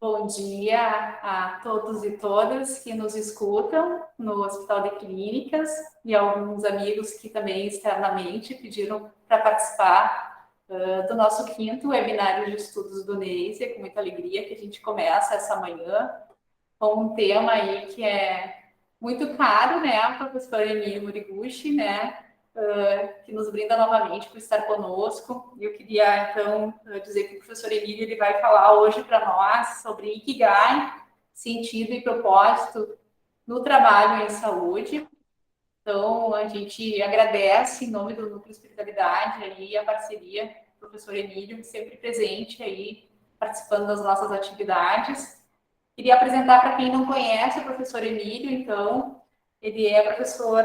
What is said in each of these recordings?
Bom dia a todos e todas que nos escutam no Hospital de Clínicas e alguns amigos que também externamente pediram para participar do nosso quinto webinário de estudos do NEIS. É com muita alegria que a gente começa essa manhã com um tema aí que é muito caro, né, a professora Emília Moriguchi, né, que nos brinda novamente por estar conosco. Eu queria, então, dizer que o professor Emílio ele vai falar hoje para nós sobre Ikigai, sentido e propósito no trabalho em saúde. Então, a gente agradece, em nome do Núcleo Espiritualidade, aí, a parceria do professor Emílio, sempre presente aí, participando das nossas atividades. Queria apresentar para quem não conhece o professor Emílio, então, ele é professor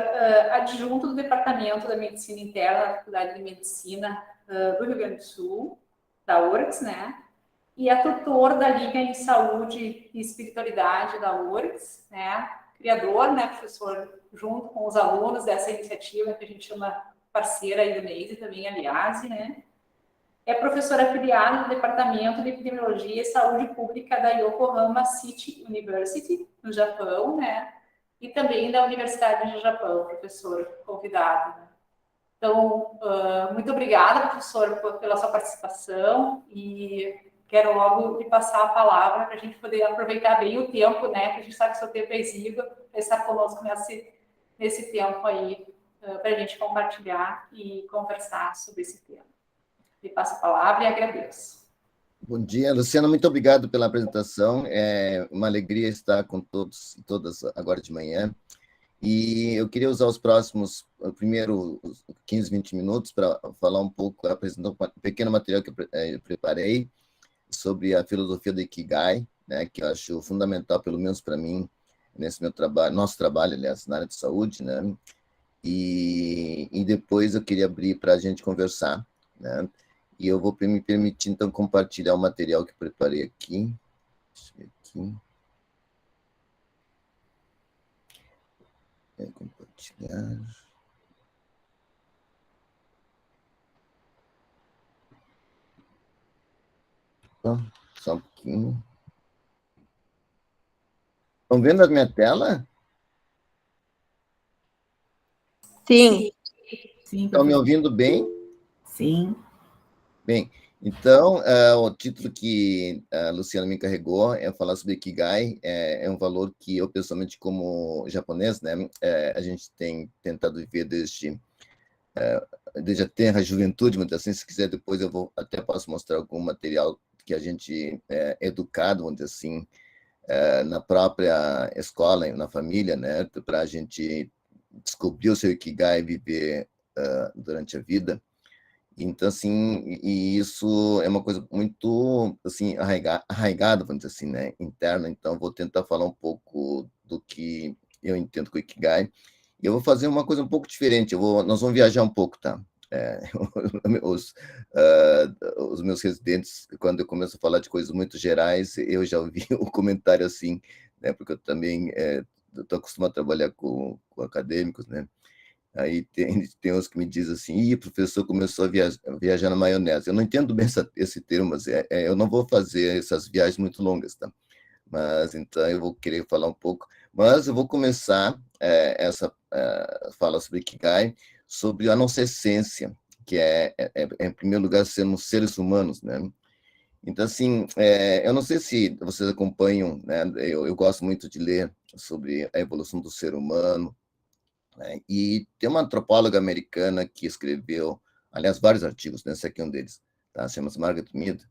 adjunto do Departamento da Medicina Interna da Faculdade de Medicina do Rio Grande do Sul, da URGS, né? E é tutor da Liga em Saúde e Espiritualidade da URGS, né? Criador, né, professor, junto com os alunos dessa iniciativa que a gente chama parceira aí do NEIS e também aliás, né? É professora afiliada do Departamento de Epidemiologia e Saúde Pública da Yokohama City University, no Japão, né? E também da Universidade do Japão, professor convidado. Né? Então, muito obrigada, professor, pela sua participação e quero logo lhe passar a palavra para a gente poder aproveitar bem o tempo, né? Que a gente sabe que o seu tempo é exíguo, para estar conosco nesse tempo aí, para a gente compartilhar e conversar sobre esse tema. Me passo a palavra e agradeço. Bom dia, Luciana, muito obrigado pela apresentação. É uma alegria estar com todos e todas agora de manhã. E eu queria usar os próximos, primeiro, 15, 20 minutos para falar um pouco, apresentar um pequeno material que eu preparei sobre a filosofia do Ikigai, né, que eu acho fundamental, pelo menos para mim, nesse meu trabalho, nosso trabalho, aliás, na área de saúde, né? E depois eu queria abrir para a gente conversar, né? E eu vou me permitir, então, compartilhar o material que eu preparei aqui. Deixa eu ver aqui. Compartilhar. Bom, só um pouquinho. Estão vendo a minha tela? Sim. Estão me ouvindo bem? Sim. Bem, então, o título que a Luciana me encarregou é falar sobre Ikigai. É um valor que eu, pessoalmente, como japonês, né, a gente tem tentado viver desde a terra, a juventude, mas assim, se quiser, depois eu até posso mostrar algum material que a gente é educado, vamos dizer assim, na própria escola, na família, né, para a gente descobrir o seu Ikigai e viver durante a vida. Então, assim, e isso é uma coisa muito, assim, arraigada, vamos dizer assim, né, interna. Então, vou tentar falar um pouco do que eu entendo com o Ikigai. E eu vou fazer uma coisa um pouco diferente. Nós vamos viajar um pouco, tá? Os meus residentes, quando eu começo a falar de coisas muito gerais, eu já ouvi o comentário assim, né, porque eu também estou acostumado a trabalhar com acadêmicos, né? Aí tem uns que me dizem assim, ih, o professor começou a viajar na maionese. Eu não entendo bem esse termo, mas eu não vou fazer essas viagens muito longas, tá? Mas então eu vou querer falar um pouco. Mas eu vou começar essa fala sobre Ikigai, sobre a nossa essência, que em primeiro lugar, sermos seres humanos, né? Então, assim, eu não sei se vocês acompanham, né? Eu gosto muito de ler sobre a evolução do ser humano, né? E tem uma antropóloga americana que escreveu, aliás, vários artigos, né? Esse aqui é um deles, tá? Chama-se Margaret Mead.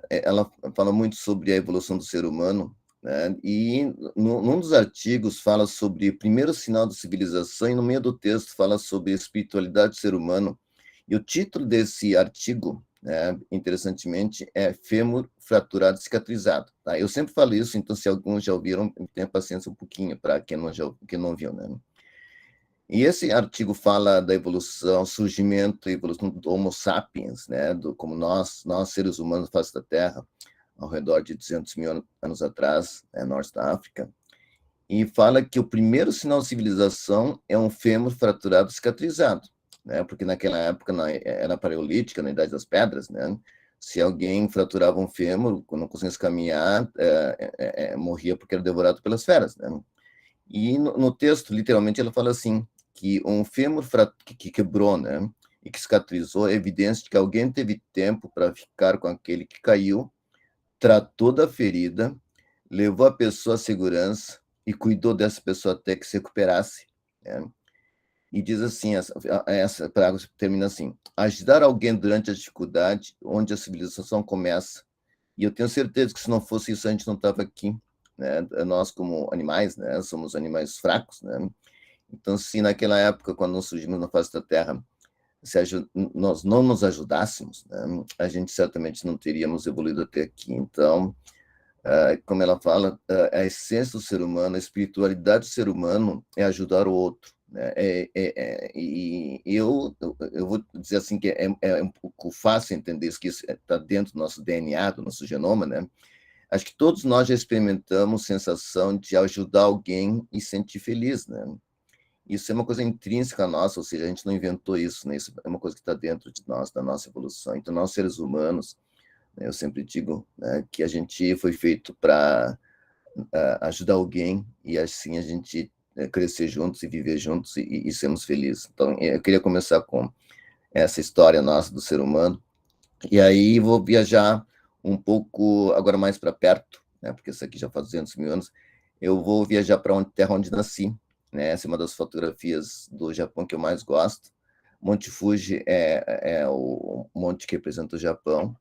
Ela fala muito sobre a evolução do ser humano, né? E num dos artigos fala sobre o primeiro sinal da civilização e no meio do texto fala sobre a espiritualidade do ser humano. E o título desse artigo, né, interessantemente, é Fêmur Fraturado Cicatrizado. Tá? Eu sempre falo isso, então se alguns já ouviram, tenha paciência um pouquinho para quem não viu, né? E esse artigo fala da evolução, surgimento e evolução do Homo sapiens, né, como nós seres humanos face da Terra, ao redor de 200 mil anos atrás, norte da África, e fala que o primeiro sinal de civilização é um fêmur fraturado cicatrizado, né, porque naquela época era paleolítica, na Idade das Pedras, né, Se alguém fraturava um fêmur, quando não conseguia caminhar, morria porque era devorado pelas feras, né? E no texto, literalmente, ela fala assim, que um fêmur que quebrou, né, e que cicatrizou, é evidência de que alguém teve tempo para ficar com aquele que caiu, tratou da ferida, levou a pessoa à segurança e cuidou dessa pessoa até que se recuperasse, né? E diz assim, essa parágrafo termina assim: ajudar alguém durante a dificuldade, onde a civilização começa. E eu tenho certeza que se não fosse isso, a gente não estava aqui, né? Nós, como animais, né, somos animais fracos, né? Então, se naquela época, quando nós surgimos na face da Terra, nós não nos ajudássemos, né, a gente certamente não teríamos evoluído até aqui. Então, como ela fala, a essência do ser humano, a espiritualidade do ser humano é ajudar o outro, né? E eu vou dizer assim que é um pouco fácil entender isso, que isso está dentro do nosso DNA, do nosso genoma, né? Acho que todos nós já experimentamos sensação de ajudar alguém e sentir feliz, né? Isso é uma coisa intrínseca nossa, ou seja, a gente não inventou isso, né? Isso é uma coisa que está dentro de nós, da nossa evolução. Então, nós seres humanos, né, eu sempre digo, né, que a gente foi feito para ajudar alguém e assim a gente crescer juntos e viver juntos e sermos felizes. Então, eu queria começar com essa história nossa do ser humano, e aí vou viajar um pouco agora mais para perto, né, porque isso aqui já faz 200 mil anos. Eu vou viajar para a terra onde nasci, né? Essa é uma das fotografias do Japão que eu mais gosto. Monte Fuji é o monte que representa o Japão.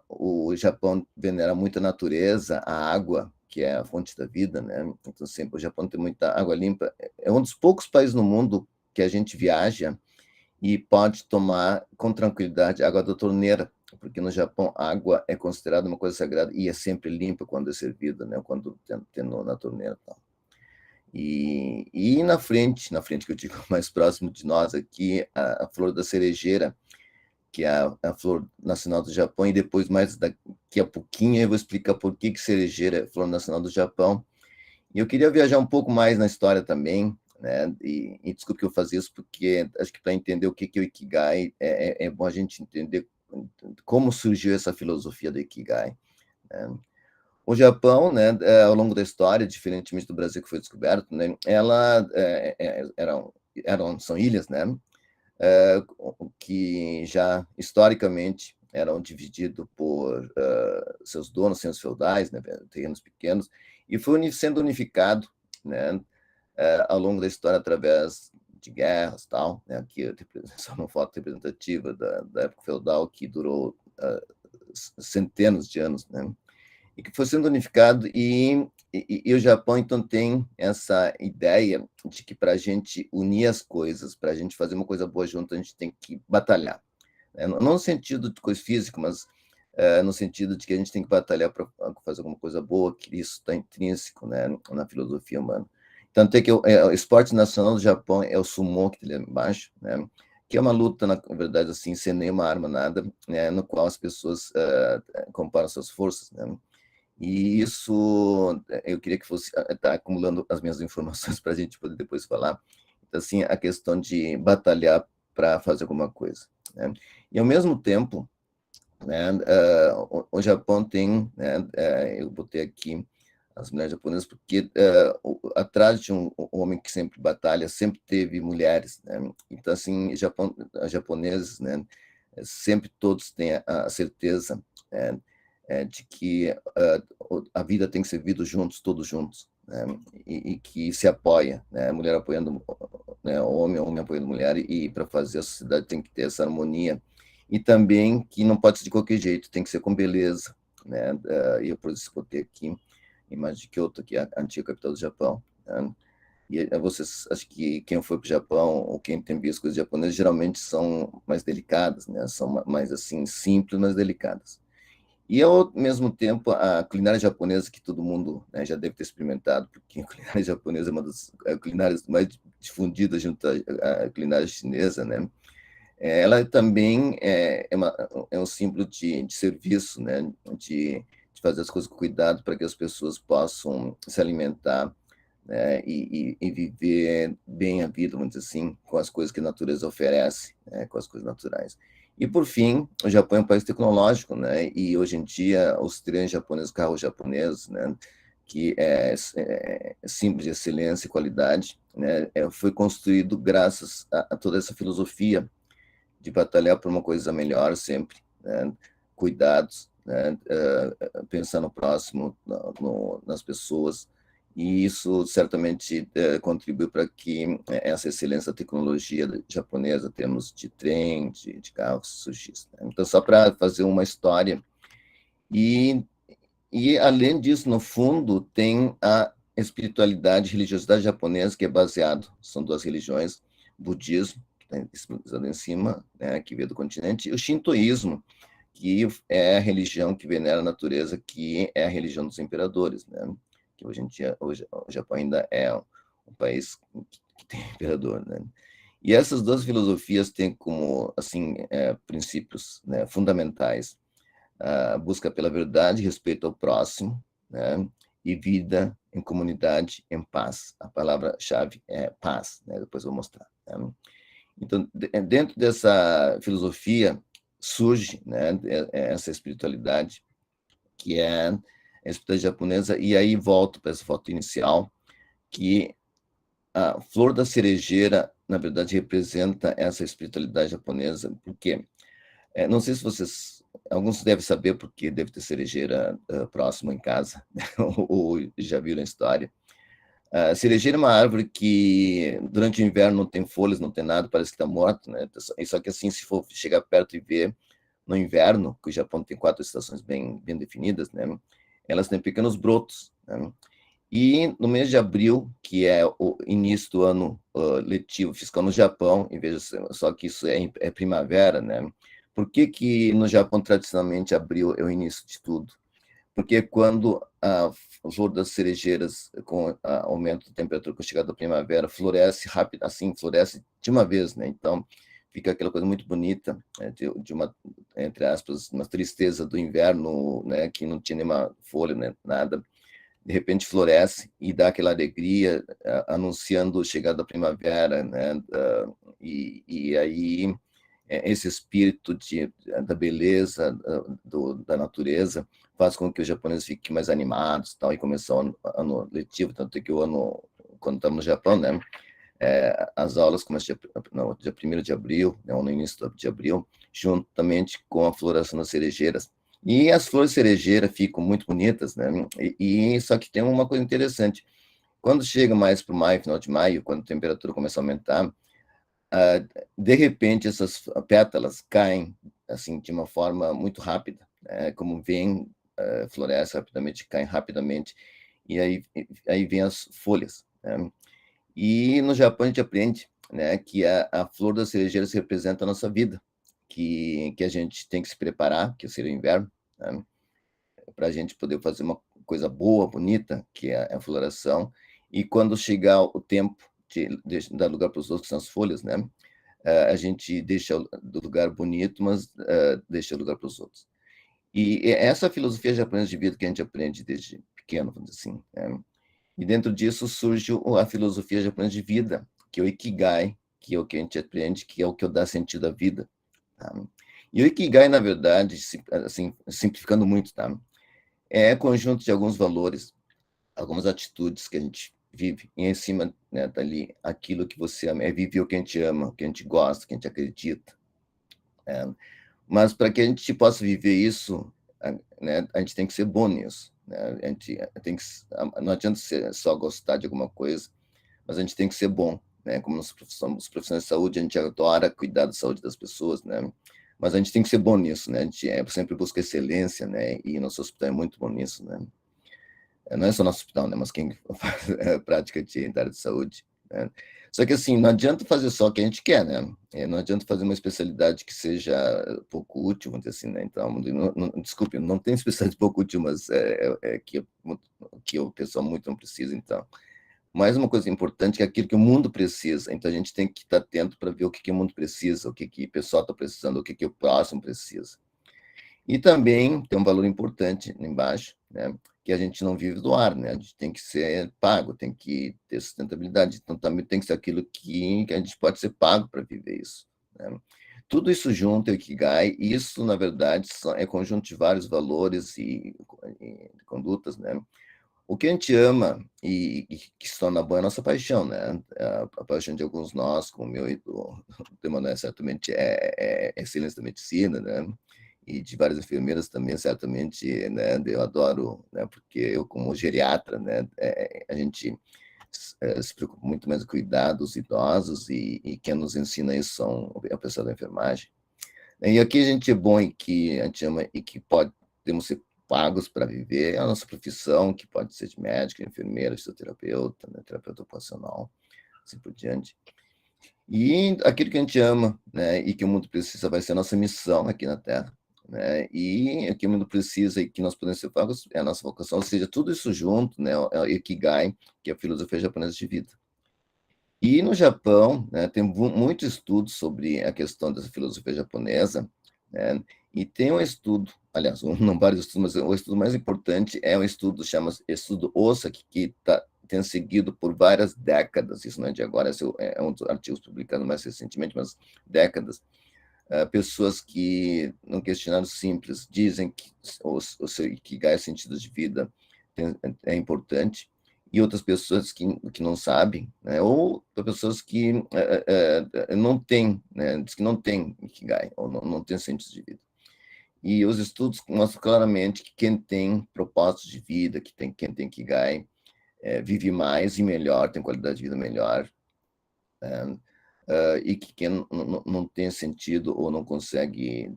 O Japão venera muito a natureza, a água, que é a fonte da vida, né? Então, sempre o Japão tem muita água limpa. É um dos poucos países no mundo que a gente viaja e pode tomar com tranquilidade água da torneira, porque no Japão a água é considerada uma coisa sagrada e é sempre limpa quando é servida, né? Quando tem na torneira. Tal. E na frente que eu digo mais próximo de nós aqui, a flor da cerejeira, que é a flor nacional do Japão, e depois, mais daqui a pouquinho, eu vou explicar por que cerejeira é a flor nacional do Japão. E eu queria viajar um pouco mais na história também, né? E desculpe que eu faço isso, porque acho que para entender o que é o Ikigai, é bom a gente entender como surgiu essa filosofia do Ikigai, né? O Japão, né, ao longo da história, diferentemente do Brasil que foi descoberto, né, são ilhas, né, que já historicamente eram divididos por seus donos, senhores feudais, né, terrenos pequenos, e foi sendo unificado, né, ao longo da história através de guerras, tal, né, aqui só uma foto representativa da época feudal que durou centenas de anos, né, e que foi sendo unificado, e o Japão, então, tem essa ideia de que para a gente unir as coisas, para a gente fazer uma coisa boa junto, a gente tem que batalhar. Né? Não no sentido de coisa física, mas no sentido de que a gente tem que batalhar para fazer alguma coisa boa, que isso está intrínseco, né, na filosofia humana. Tanto é que o esporte nacional do Japão é o sumo, que está ali embaixo, né, que é uma luta, na verdade, assim, sem nenhuma arma, nada, né, no qual as pessoas comparam suas forças, né? E isso, eu queria que fosse, tá acumulando as minhas informações para a gente poder depois falar. Então, assim, a questão de batalhar para fazer alguma coisa, né? E, ao mesmo tempo, né, o Japão tem, né, eu botei aqui as mulheres japonesas, porque atrás de um homem que sempre batalha, sempre teve mulheres, né? Então, assim, os japoneses, né, sempre todos têm a certeza, né, de que a vida tem que ser vivida juntos, todos juntos, né? E que se apoia, né? A mulher apoiando, né, o homem apoiando a mulher, e para fazer a sociedade tem que ter essa harmonia, e também que não pode ser de qualquer jeito, tem que ser com beleza, né? E eu, por isso, botei aqui a imagem de Kyoto, que é a antiga capital do Japão, né? E vocês, acho que quem foi para o Japão, ou quem tem visto coisas japonesas, geralmente são mais delicadas, né? São mais, assim, simples, mas delicadas. E, ao mesmo tempo, a culinária japonesa, que todo mundo, né, já deve ter experimentado, porque a culinária japonesa é uma das culinárias mais difundidas junto à culinária chinesa, né? Ela também é um símbolo de serviço, né? De fazer as coisas com cuidado para que as pessoas possam se alimentar, né? E viver bem a vida, vamos dizer assim, com as coisas que a natureza oferece, né? Com as coisas naturais. E, por fim, o Japão é um país tecnológico, né? E, hoje em dia, os trens japoneses, carros japoneses, né? Que é simples, de excelência e qualidade, né? Foi construído graças a toda essa filosofia de batalhar por uma coisa melhor sempre, né? Cuidados, né? Pensar no próximo, nas pessoas, e isso certamente contribui para que essa excelência da tecnologia japonesa, temos de trem, de carros, surgisse, né? Então, só para fazer uma história, e, além disso, no fundo, tem a espiritualidade, religiosidade japonesa, que é baseado, são duas religiões, budismo, que está em cima, né, que veio do continente, e o shintoísmo, que é a religião que venera a natureza, que é a religião dos imperadores, né? Que hoje em dia, hoje, o Japão ainda é um país que tem imperador, né? E essas duas filosofias têm como, assim, princípios, né, fundamentais: a busca pela verdade, respeito ao próximo, né? E vida em comunidade, em paz. A palavra-chave é paz, né? Depois eu vou mostrar, né? Então, dentro dessa filosofia surge, né, essa espiritualidade, que é a espiritualidade japonesa, e aí volto para essa foto inicial, que a flor da cerejeira, na verdade, representa essa espiritualidade japonesa, porque, não sei se vocês, alguns devem saber, porque deve ter cerejeira próximo em casa, ou já viram a história. A cerejeira é uma árvore que, durante o inverno, não tem folhas, não tem nada, parece que está morta, né? Só que, assim, se for chegar perto e ver no inverno, que o Japão tem 4 estações bem definidas, né? Elas têm pequenos brotos, né? E no mês de abril, que é o início do ano letivo fiscal no Japão, e veja só que isso é primavera, né? Por que no Japão, tradicionalmente, abril é o início de tudo? Porque quando a flor das cerejeiras, com o aumento da temperatura, com a chegada da primavera, floresce rápido, assim, floresce de uma vez, né? Então, fica aquela coisa muito bonita, né? de uma, entre aspas, uma tristeza do inverno, né? Que não tinha nenhuma folha, né? Nada. De repente floresce e dá aquela alegria, anunciando a chegada da primavera, né? E aí, esse espírito da beleza, da natureza, faz com que os japoneses fiquem mais animados, tal, e começar o ano letivo, tanto que o ano, quando estamos no Japão, né, as aulas começam dia 1º de abril, né, ou no início de abril, juntamente com a floração das cerejeiras. E as flores cerejeiras ficam muito bonitas, né? Só que tem uma coisa interessante: quando chega mais para o maio, final de maio, quando a temperatura começa a aumentar, de repente essas pétalas caem, assim, de uma forma muito rápida, né? Como vem, floresce rapidamente, caem rapidamente, e aí vem as folhas, né? E no Japão a gente aprende, né, que a flor das cerejeiras representa a nossa vida, que a gente tem que se preparar, que seria o inverno, né, para a gente poder fazer uma coisa boa, bonita, que é a floração, e quando chegar o tempo de dar lugar para os outros, que são as folhas, né, a gente deixa do lugar bonito, mas deixa lugar para os outros. E essa filosofia japonesa de vida que a gente aprende desde pequeno, vamos dizer assim, né? E dentro disso surge a filosofia japonesa de vida, que é o Ikigai, que é o que a gente aprende, que é o que dá sentido à vida, tá? E o Ikigai, na verdade, assim, simplificando muito, tá? É conjunto de alguns valores, algumas atitudes que a gente vive, e em cima, né, dali, aquilo que você ama, é viver o que a gente ama, o que a gente gosta, o que a gente acredita, né? Mas para que a gente possa viver isso, né, a gente tem que ser bom nisso, né? A gente tem que, não adianta só gostar de alguma coisa, mas a gente tem que ser bom, né? Como nós somos profissionais de saúde, a gente adora cuidar da saúde das pessoas, né? Mas a gente tem que ser bom nisso, né? A gente sempre busca excelência, né? E nosso hospital é muito bom nisso, né? Não é só nosso hospital, né? Mas quem faz prática da área de saúde, né? Só que, assim, não adianta fazer só o que a gente quer, né? Não adianta fazer uma especialidade que seja pouco útil, vamos dizer assim, né? Então, desculpe, não tem especialidade pouco útil, mas que o pessoal muito não precisa, então. Mais uma coisa importante, que é aquilo que o mundo precisa. Então, a gente tem que estar atento para ver o que o mundo precisa, o que o pessoal está precisando, o que o próximo precisa. E também tem um valor importante embaixo, né, que a gente não vive do ar, né? A gente tem que ser pago, tem que ter sustentabilidade. Então, também tem que ser aquilo que a gente pode ser pago para viver isso, né? Tudo isso junto é o Ikigai, e isso, na verdade, é conjunto de vários valores e condutas, né? O que a gente ama e que se torna bom é a nossa paixão, né? A paixão de alguns nós, como o meu e do Emanuel, certamente é excelência da medicina, né? E de várias enfermeiras também, certamente, né? Eu adoro, né? Porque eu, como geriatra, né? A gente se preocupa muito mais com cuidar dos idosos e quem nos ensina isso são a pessoa da enfermagem. E aqui a gente é bom e que a gente ama e que podemos ser pagos para viver, é a nossa profissão, que pode ser de médico, enfermeira, fisioterapeuta, né, terapeuta ocupacional, assim por diante. E aquilo que a gente ama, né, e que o mundo precisa vai ser a nossa missão aqui na Terra, né, e o que o mundo precisa e que nós podemos ser pagos é a nossa vocação, ou seja, tudo isso junto, né, é o Ikigai, que é a filosofia japonesa de vida. E no Japão, né, tem muito estudo sobre a questão dessa filosofia japonesa, né, e tem um estudo, aliás, não vários estudos, mas o estudo mais importante é um estudo, chama-se Estudo Osaki, que tem seguido por várias décadas, isso não é de agora, é um dos artigos publicados mais recentemente, mas décadas, pessoas que, num questionário simples, dizem que o seu Ikigai, sentido de vida, é importante, e outras pessoas que não sabem, né? Ou pessoas que não têm, né? Diz que não têm Ikigai, ou não têm sentido de vida. E os estudos mostram claramente que quem tem propósito de vida, quem tem Ikigai, vive mais e melhor, tem qualidade de vida melhor, né? E que quem não tem sentido ou não consegue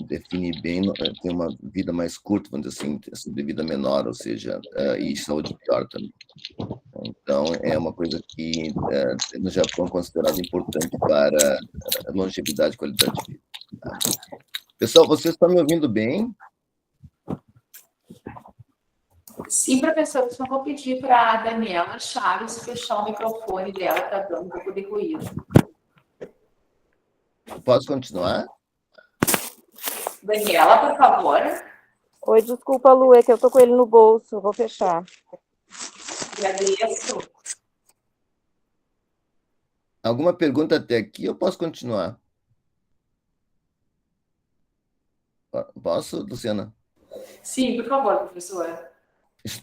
definir bem, tem uma vida mais curta, vamos dizer assim, de vida menor, ou seja, e saúde pior também. Então, é uma coisa que no Japão é considerada importante para a longevidade e qualidade de vida. Tá? Pessoal, vocês estão me ouvindo bem? Sim, professor, só vou pedir para a Daniela Chaves fechar o microfone dela, está dando um pouco de ruído. Posso continuar? Daniela, por favor. Oi, desculpa, Lu, é que eu tô com ele no bolso, vou fechar. Agradeço. Alguma pergunta até aqui? Eu posso continuar? Posso, Luciana? Sim, por favor, professor. Se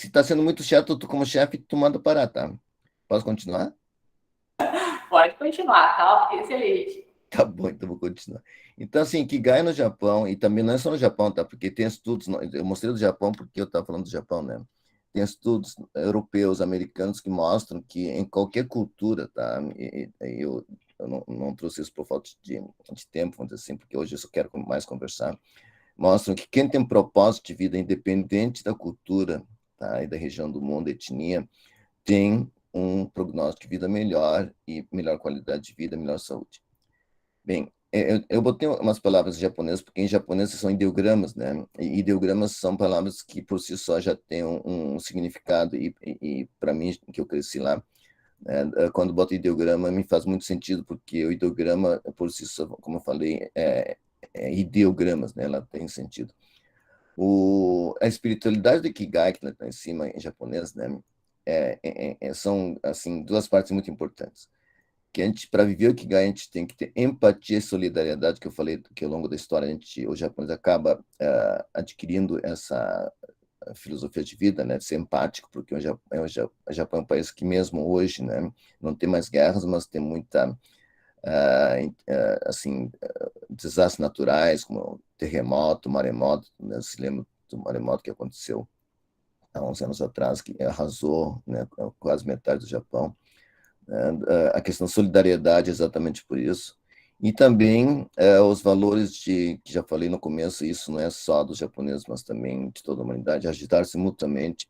está sendo muito chato, tu, como chefe, tu manda parar, tá? Posso continuar? Pode continuar, tá? Excelente. Tá bom, então vou continuar. Então, assim, Kigai no Japão, e também não é só no Japão, tá? Porque tem estudos, eu mostrei do Japão porque eu estava falando do Japão, né? Tem estudos europeus, americanos, que mostram que em qualquer cultura, tá? Eu não trouxe isso por falta de tempo, vamos dizer assim, porque hoje eu só quero mais conversar. Mostram que quem tem propósito de vida, independente da cultura, tá? E da região do mundo, etnia, tem um prognóstico de vida melhor e melhor qualidade de vida, melhor saúde. Bem, eu botei umas palavras japonesas, porque em japonês são ideogramas, né? E ideogramas são palavras que por si só já têm um significado, e para mim, que eu cresci lá, né, quando boto ideograma, me faz muito sentido, porque o ideograma, por si só, como eu falei, é ideogramas, né? Ela tem sentido. A espiritualidade do Ikigai, que está em cima em japonês, né? São, assim, duas partes muito importantes. Que a gente, para viver o Ikigai, a gente tem que ter empatia e solidariedade, que eu falei que ao longo da história o japonês acaba adquirindo essa filosofia de vida, né, de ser empático, porque o Japão é um país que mesmo hoje, né, não tem mais guerras, mas tem muita assim, desastres naturais, como terremoto, maremoto, né, se lembra do maremoto que aconteceu há uns anos atrás, que arrasou, né, quase metade do Japão. A questão da solidariedade, exatamente por isso. E também os valores que já falei no começo, isso não é só dos japoneses, mas também de toda a humanidade, ajudar-se mutuamente.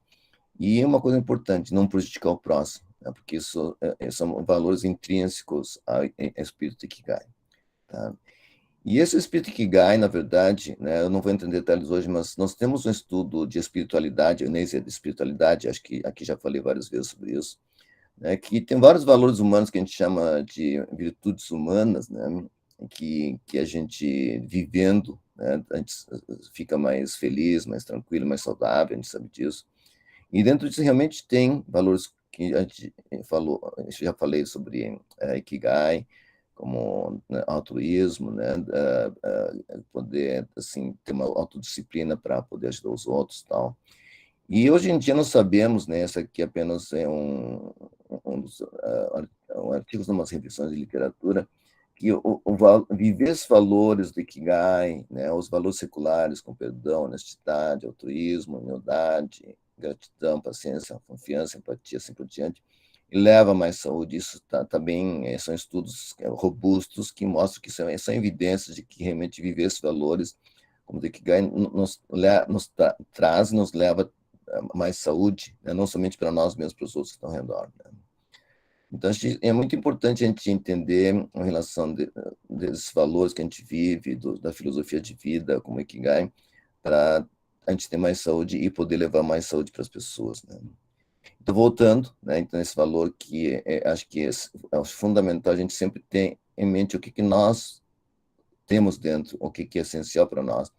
E uma coisa importante, não prejudicar o próximo, né? Porque isso são valores intrínsecos ao espírito Ikigai. Tá? E esse espírito Ikigai, na verdade, né, eu não vou entrar em detalhes hoje, mas nós temos um estudo de espiritualidade, Enésia de espiritualidade, acho que aqui já falei várias vezes sobre isso, né, que tem vários valores humanos que a gente chama de virtudes humanas, né, que a gente vivendo, né, a gente fica mais feliz, mais tranquilo, mais saudável, a gente sabe disso. E dentro disso realmente tem valores que a gente falou, já falei sobre Ikigai, como, né, altruísmo, né, poder, assim, ter uma autodisciplina para poder ajudar os outros, tal. E hoje em dia nós sabemos, né, essa aqui apenas é um dos artigos de umas revisões de literatura, que viver os valores do Ikigai, né, os valores seculares, com perdão, honestidade, altruísmo, humildade, gratidão, paciência, confiança, empatia, assim por diante, e leva a mais saúde. Isso também são estudos robustos que mostram que são evidências de que realmente viver esses valores, como o Ikigai, nos traz, nos leva a mais saúde, né, não somente para nós mesmos, para os outros que estão ao redor, né? Então, é muito importante a gente entender a relação desses valores que a gente vive, da filosofia de vida, como Ikigai, para a gente ter mais saúde e poder levar mais saúde para as pessoas, né? Então, voltando, né, então, esse valor que acho que é fundamental a gente sempre ter em mente o que nós temos dentro, o que é essencial para nós,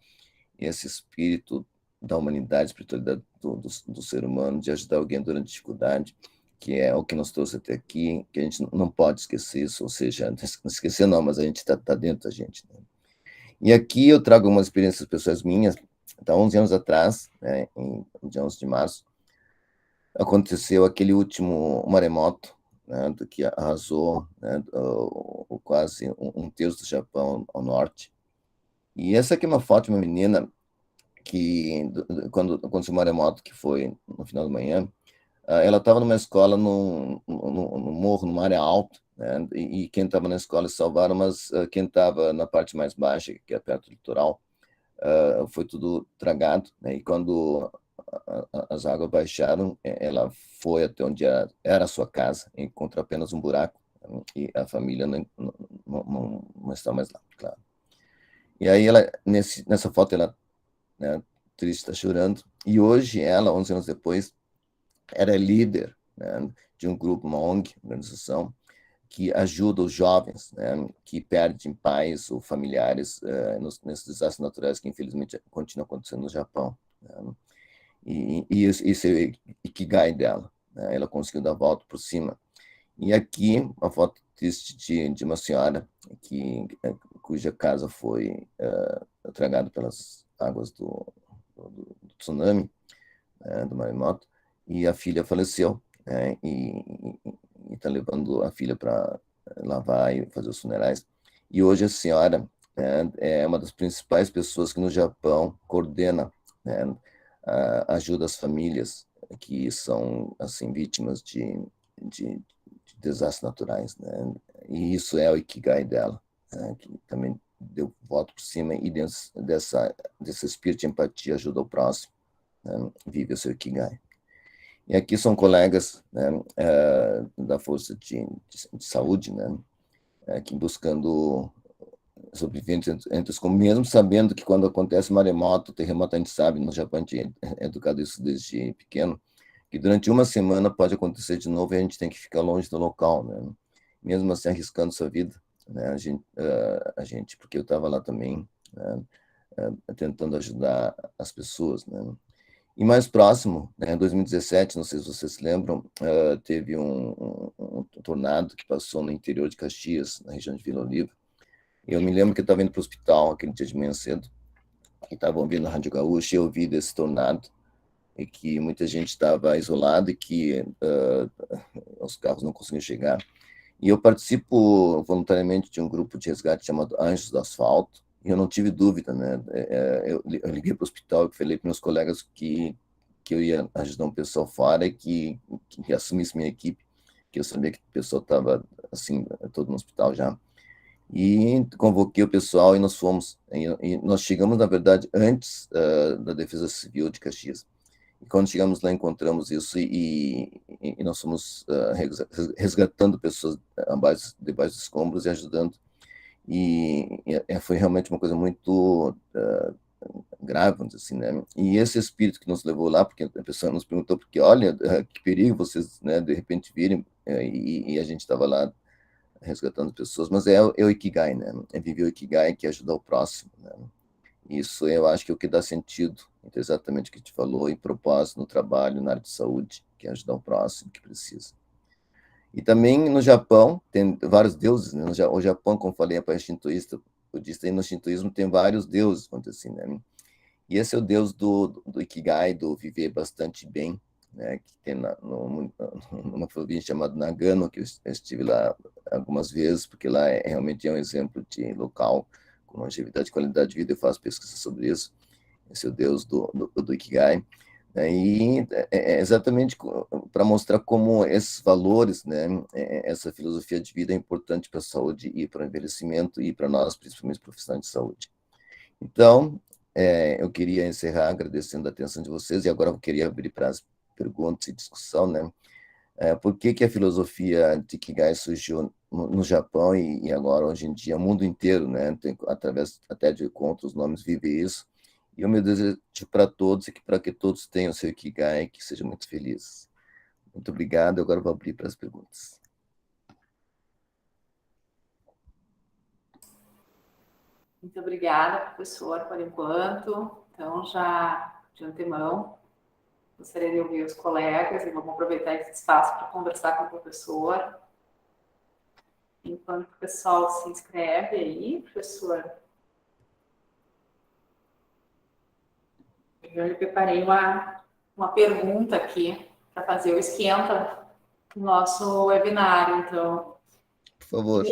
esse espírito da humanidade, espiritualidade do ser humano, de ajudar alguém durante a dificuldade, que é o que nos trouxe até aqui, que a gente não pode esquecer isso, ou seja, não esquecer não, mas a gente está dentro da gente, né? E aqui eu trago algumas experiências pessoais minhas. Então, 11 anos atrás, né, dia 11 de março, aconteceu aquele último maremoto, né, que arrasou, né, quase um terço do Japão ao norte. E essa aqui é uma foto de uma menina que, quando aconteceu o maremoto, que foi no final da manhã, ela estava numa escola no morro, numa área alta, né? E quem estava na escola se salvaram, mas quem estava na parte mais baixa, que é perto do litoral, foi tudo tragado, né? E quando as águas baixaram, ela foi até onde era a sua casa, encontrou apenas um buraco, né? E a família não está mais lá, claro. E aí, ela, nessa foto, ela, né, triste, está chorando, e hoje ela, 11 anos depois, era líder, né, de um grupo, uma ONG, organização, que ajuda os jovens, né, que perdem pais ou familiares nesses desastres naturais que, infelizmente, continuam acontecendo no Japão, né? E esse é o Ikigai dela, né? Ela conseguiu dar a volta por cima. E aqui, uma foto triste de uma senhora cuja casa foi tragada pelas águas do tsunami, do maremoto, e a filha faleceu, né? E está levando a filha para lavar e fazer os funerais. E hoje a senhora, né, é uma das principais pessoas que no Japão coordena, né, ajuda as famílias que são assim vítimas de desastres naturais, né? E isso é o Ikigai dela, né, que também deu voto por cima e desse espírito de empatia ajuda o próximo, né, vive o seu Ikigai. E aqui são colegas, né, da Força de Saúde, né, aqui buscando sobreviventes entre os comuns, mesmo sabendo que quando acontece maremoto, terremoto, a gente sabe, no Japão a gente é educado isso desde pequeno, que durante uma semana pode acontecer de novo e a gente tem que ficar longe do local, né, mesmo assim arriscando sua vida, né, a gente porque eu estava lá também, né, tentando ajudar as pessoas, né. E mais próximo, né, em 2017, não sei se vocês se lembram, teve um tornado que passou no interior de Caxias, na região de Vila Oliva. Eu me lembro que eu estava indo para o hospital aquele dia de manhã cedo, e estava ouvindo a Rádio Gaúcha e eu ouvi desse tornado, e que muita gente estava isolada e que os carros não conseguiam chegar. E eu participo voluntariamente de um grupo de resgate chamado Anjos do Asfalto, e eu não tive dúvida, né? Eu liguei para o hospital e falei para meus colegas que eu ia ajudar um pessoal fora e que assumisse minha equipe, que eu sabia que o pessoal estava, assim, todo no hospital já. E convoquei o pessoal e nós fomos. E nós chegamos, na verdade, antes da Defesa Civil de Caxias. E quando chegamos lá, encontramos isso e nós fomos resgatando pessoas debaixo dos escombros e ajudando. E foi realmente uma coisa muito grave, vamos dizer assim, né? E esse espírito que nos levou lá, porque a pessoa nos perguntou, porque, olha, que perigo vocês, né, de repente virem, e a gente estava lá resgatando pessoas, mas é o Ikigai, né? É viver o Ikigai, que é ajudar o próximo, né? Isso eu acho que é o que dá sentido, exatamente o que a gente falou, e propósito no trabalho, na área de saúde, que é ajudar o próximo que precisa. E também no Japão, tem vários deuses, né? O Japão, como falei, é país shintoísta, budista, e no shintoísmo tem vários deuses, vamos dizer assim, né? E esse é o deus do Ikigai, do viver bastante bem, né? Que tem numa província chamada Nagano, que eu estive lá algumas vezes, porque lá realmente é um exemplo de local com longevidade e qualidade de vida. Eu faço pesquisa sobre isso. Esse é o deus do Ikigai. E é exatamente para mostrar como esses valores, né, essa filosofia de vida é importante para a saúde e para o envelhecimento e para nós, principalmente profissionais de saúde. Então, eu queria encerrar agradecendo a atenção de vocês e agora eu queria abrir para as perguntas e discussão, né? Por que a filosofia de Ikigai surgiu no Japão e agora, hoje em dia, o mundo inteiro, né? Através até de outros nomes, vive isso. E o meu desejo para todos é que para que todos tenham seu Ikigai e que sejam muito felizes. Muito obrigado. Agora eu vou abrir para as perguntas. Muito obrigada, professor, por enquanto. Então, já de antemão, gostaria de ouvir os colegas e vamos aproveitar esse espaço para conversar com o professor. Enquanto o pessoal se inscreve aí, professor, eu lhe preparei uma pergunta aqui para fazer o esquenta do nosso webinário. Então, Por favor.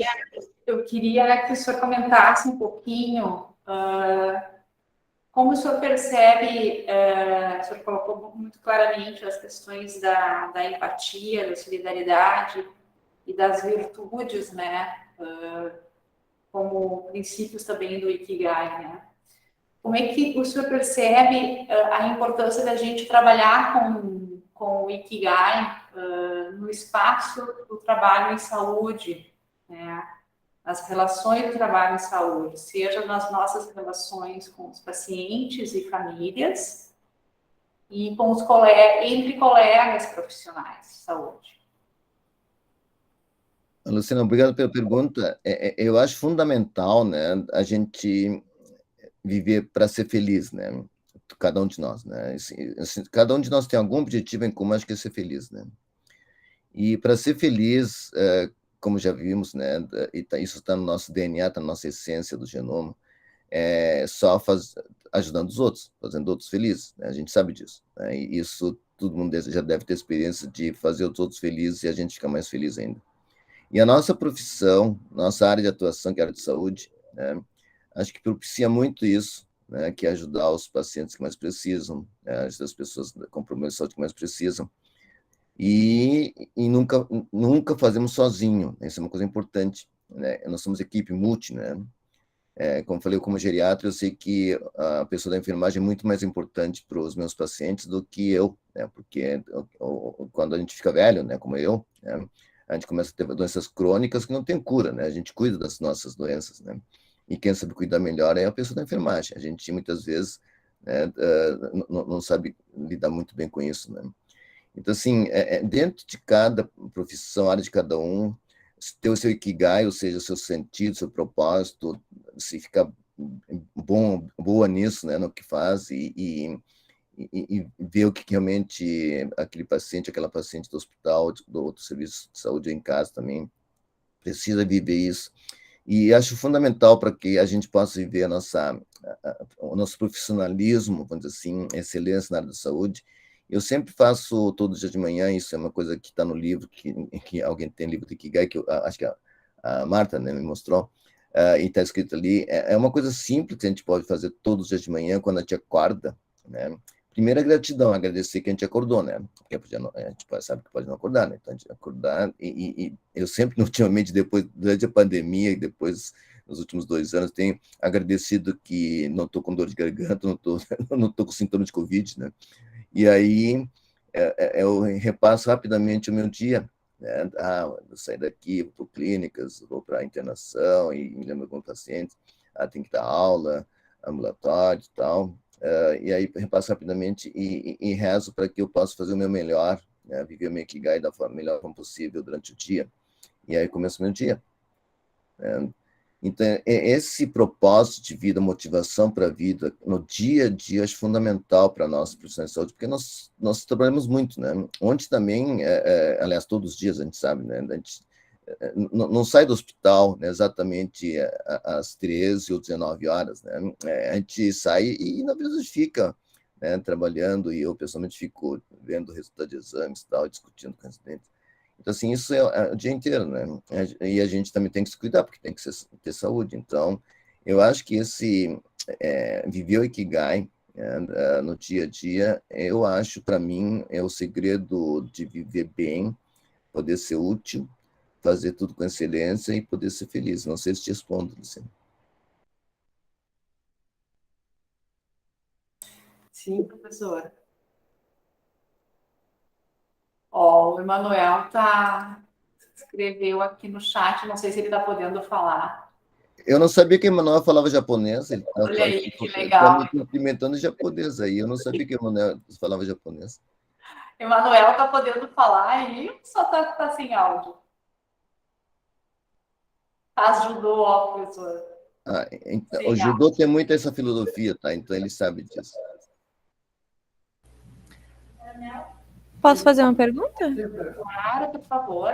eu queria que o senhor comentasse um pouquinho como o senhor percebe, o senhor colocou muito claramente as questões da empatia, da solidariedade e das virtudes, né, como princípios também do Ikigai, né? Como é que o senhor percebe a importância da gente trabalhar com o Ikigai no espaço do trabalho em saúde, né? As relações do trabalho em saúde, seja nas nossas relações com os pacientes e famílias e com os entre colegas profissionais de saúde. Luciana, obrigado pela pergunta. Eu acho fundamental, né, a gente viver para ser feliz, né? Cada um de nós, né? Cada um de nós tem algum objetivo em comum, acho que é ser feliz, né? E para ser feliz, como já vimos, né? Isso está no nosso DNA, está na nossa essência do genoma, só ajudando os outros, fazendo outros felizes, né? A gente sabe disso, né? E isso todo mundo já deve ter experiência de fazer os outros felizes e a gente fica mais feliz ainda. E a nossa profissão, nossa área de atuação, que é a área de saúde, né? Acho que propicia muito isso, né? Que é ajudar os pacientes que mais precisam, né? As pessoas com problemas de saúde que mais precisam. E nunca fazemos sozinho, né? Isso é uma coisa importante, né? Nós somos equipe multi, né? Como falei, como geriatra, eu sei que a pessoa da enfermagem é muito mais importante para os meus pacientes do que eu, né? Porque quando a gente fica velho, né? Como eu, né? A gente começa a ter doenças crônicas que não tem cura, né? A gente cuida das nossas doenças, né? E quem sabe cuidar melhor é a pessoa da enfermagem. A gente, muitas vezes, né, não sabe lidar muito bem com isso, né? Então, assim, dentro de cada profissão, área de cada um, ter o seu ikigai, ou seja, o seu sentido, o seu propósito, se ficar boa nisso, né, no que faz, e ver o que realmente aquele paciente, aquela paciente do hospital, do outro serviço de saúde ou em casa também, precisa viver isso. E acho fundamental para que a gente possa viver o nosso profissionalismo, vamos dizer assim, excelência na área da saúde. Eu sempre faço todo dia de manhã, isso é uma coisa que está no livro, que alguém tem livro do Ikigai, que acho que a Marta, né, me mostrou, e está escrito ali. É uma coisa simples que a gente pode fazer todos os dias de manhã, quando a gente acorda, né? Primeiro, a gratidão, agradecer que a gente acordou, né? Porque a gente sabe que pode não acordar, né? Então, a gente acordar, e eu sempre, ultimamente, durante a pandemia e depois, nos últimos 2 anos, tenho agradecido que não estou com dor de garganta, não estou com sintoma de Covid, né? E aí, eu repasso rapidamente o meu dia, né? Eu saio daqui, vou para clínicas, vou para internação, e me lembro com pacientes, tem que dar aula, ambulatório e tal. E aí repasso rapidamente e rezo para que eu possa fazer o meu melhor, né? Viver o meu Ikigai da forma melhor possível durante o dia. E aí começo o meu dia, né? Então, esse propósito de vida, motivação para a vida, no dia a dia, acho fundamental para nós, profissionais de saúde, porque nós trabalhamos muito, né? Ontem também, aliás, todos os dias, a gente sabe, né? A gente não sai do hospital, né, exatamente às 13 ou 19 horas, né? A gente sai e, na verdade, fica, né, trabalhando, e eu, pessoalmente, fico vendo o resultado de exames e tal, discutindo com os residentes. Então, assim, isso é o dia inteiro, né? E a gente também tem que se cuidar, porque tem que ter saúde. Então, eu acho que esse viver o Ikigai, no dia a dia, eu acho, para mim, é o segredo de viver bem, poder ser útil, fazer tudo com excelência e poder ser feliz. Não sei se te respondo, Luciano. Sim, professor. Ó, o Emanuel escreveu aqui no chat, não sei se ele está podendo falar. Eu não sabia que o Emanuel falava japonês, ele Olha aí, que está legal. me cumprimentando em japonês aí, eu não sabia que o Emanuel falava japonês. Emanuel está podendo falar aí ou só está sem áudio? Ajudou, ó, professor. Então, o Sem judô tem muito essa filosofia, tá? Então ele sabe disso. Posso fazer uma pergunta? Claro, por favor.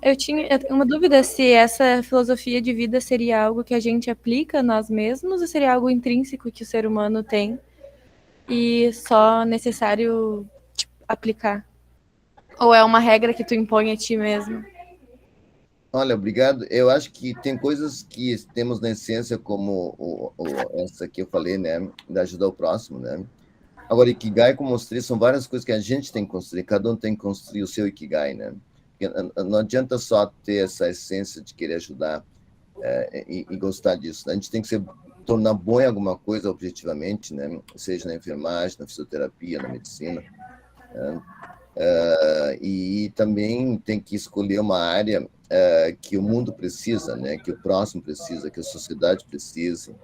Eu tinha uma dúvida se essa filosofia de vida seria algo que a gente aplica a nós mesmos ou seria algo intrínseco que o ser humano tem e só necessário aplicar? Ou é uma regra que tu impõe a ti mesmo? Olha, obrigado. Eu acho que tem coisas que temos na essência, como essa que eu falei, né? De ajudar o próximo, né? Agora, Ikigai, como mostrei, são várias coisas que a gente tem que construir, cada um tem que construir o seu Ikigai, né? Porque não adianta só ter essa essência de querer ajudar e gostar disso, né? A gente tem que tornar bom em alguma coisa objetivamente, né? Seja na enfermagem, na fisioterapia, na medicina, né? E também tem que escolher uma área que o mundo precisa, né? Que o próximo precisa, que a sociedade precisa.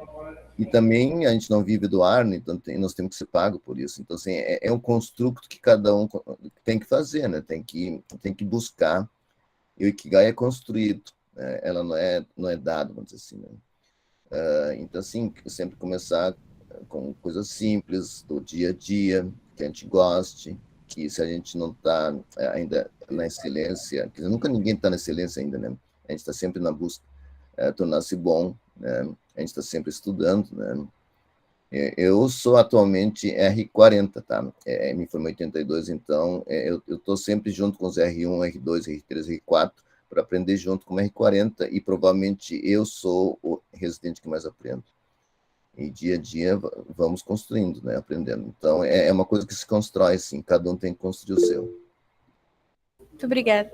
E também a gente não vive do ar, né? Então nós temos que ser pago por isso. Então, assim, é um construto que cada um tem que fazer, né? Tem que buscar. E o Ikigai é construído, né? Ela não é dado, vamos dizer assim, né? Então, assim, sempre começar com coisas simples, do dia a dia, que a gente goste, que se a gente não está ainda na excelência, quer dizer, nunca ninguém está na excelência ainda, né? A gente está sempre na busca de tornar-se bom, né? A gente está sempre estudando, né? Eu sou atualmente R40, tá? Me formei em 82, então eu estou sempre junto com os R1, R2, R3, R4, para aprender junto com o R40, e provavelmente eu sou o residente que mais aprendo. E dia a dia vamos construindo, né? Aprendendo. Então é uma coisa que se constrói, sim, cada um tem que construir o seu. Muito obrigada.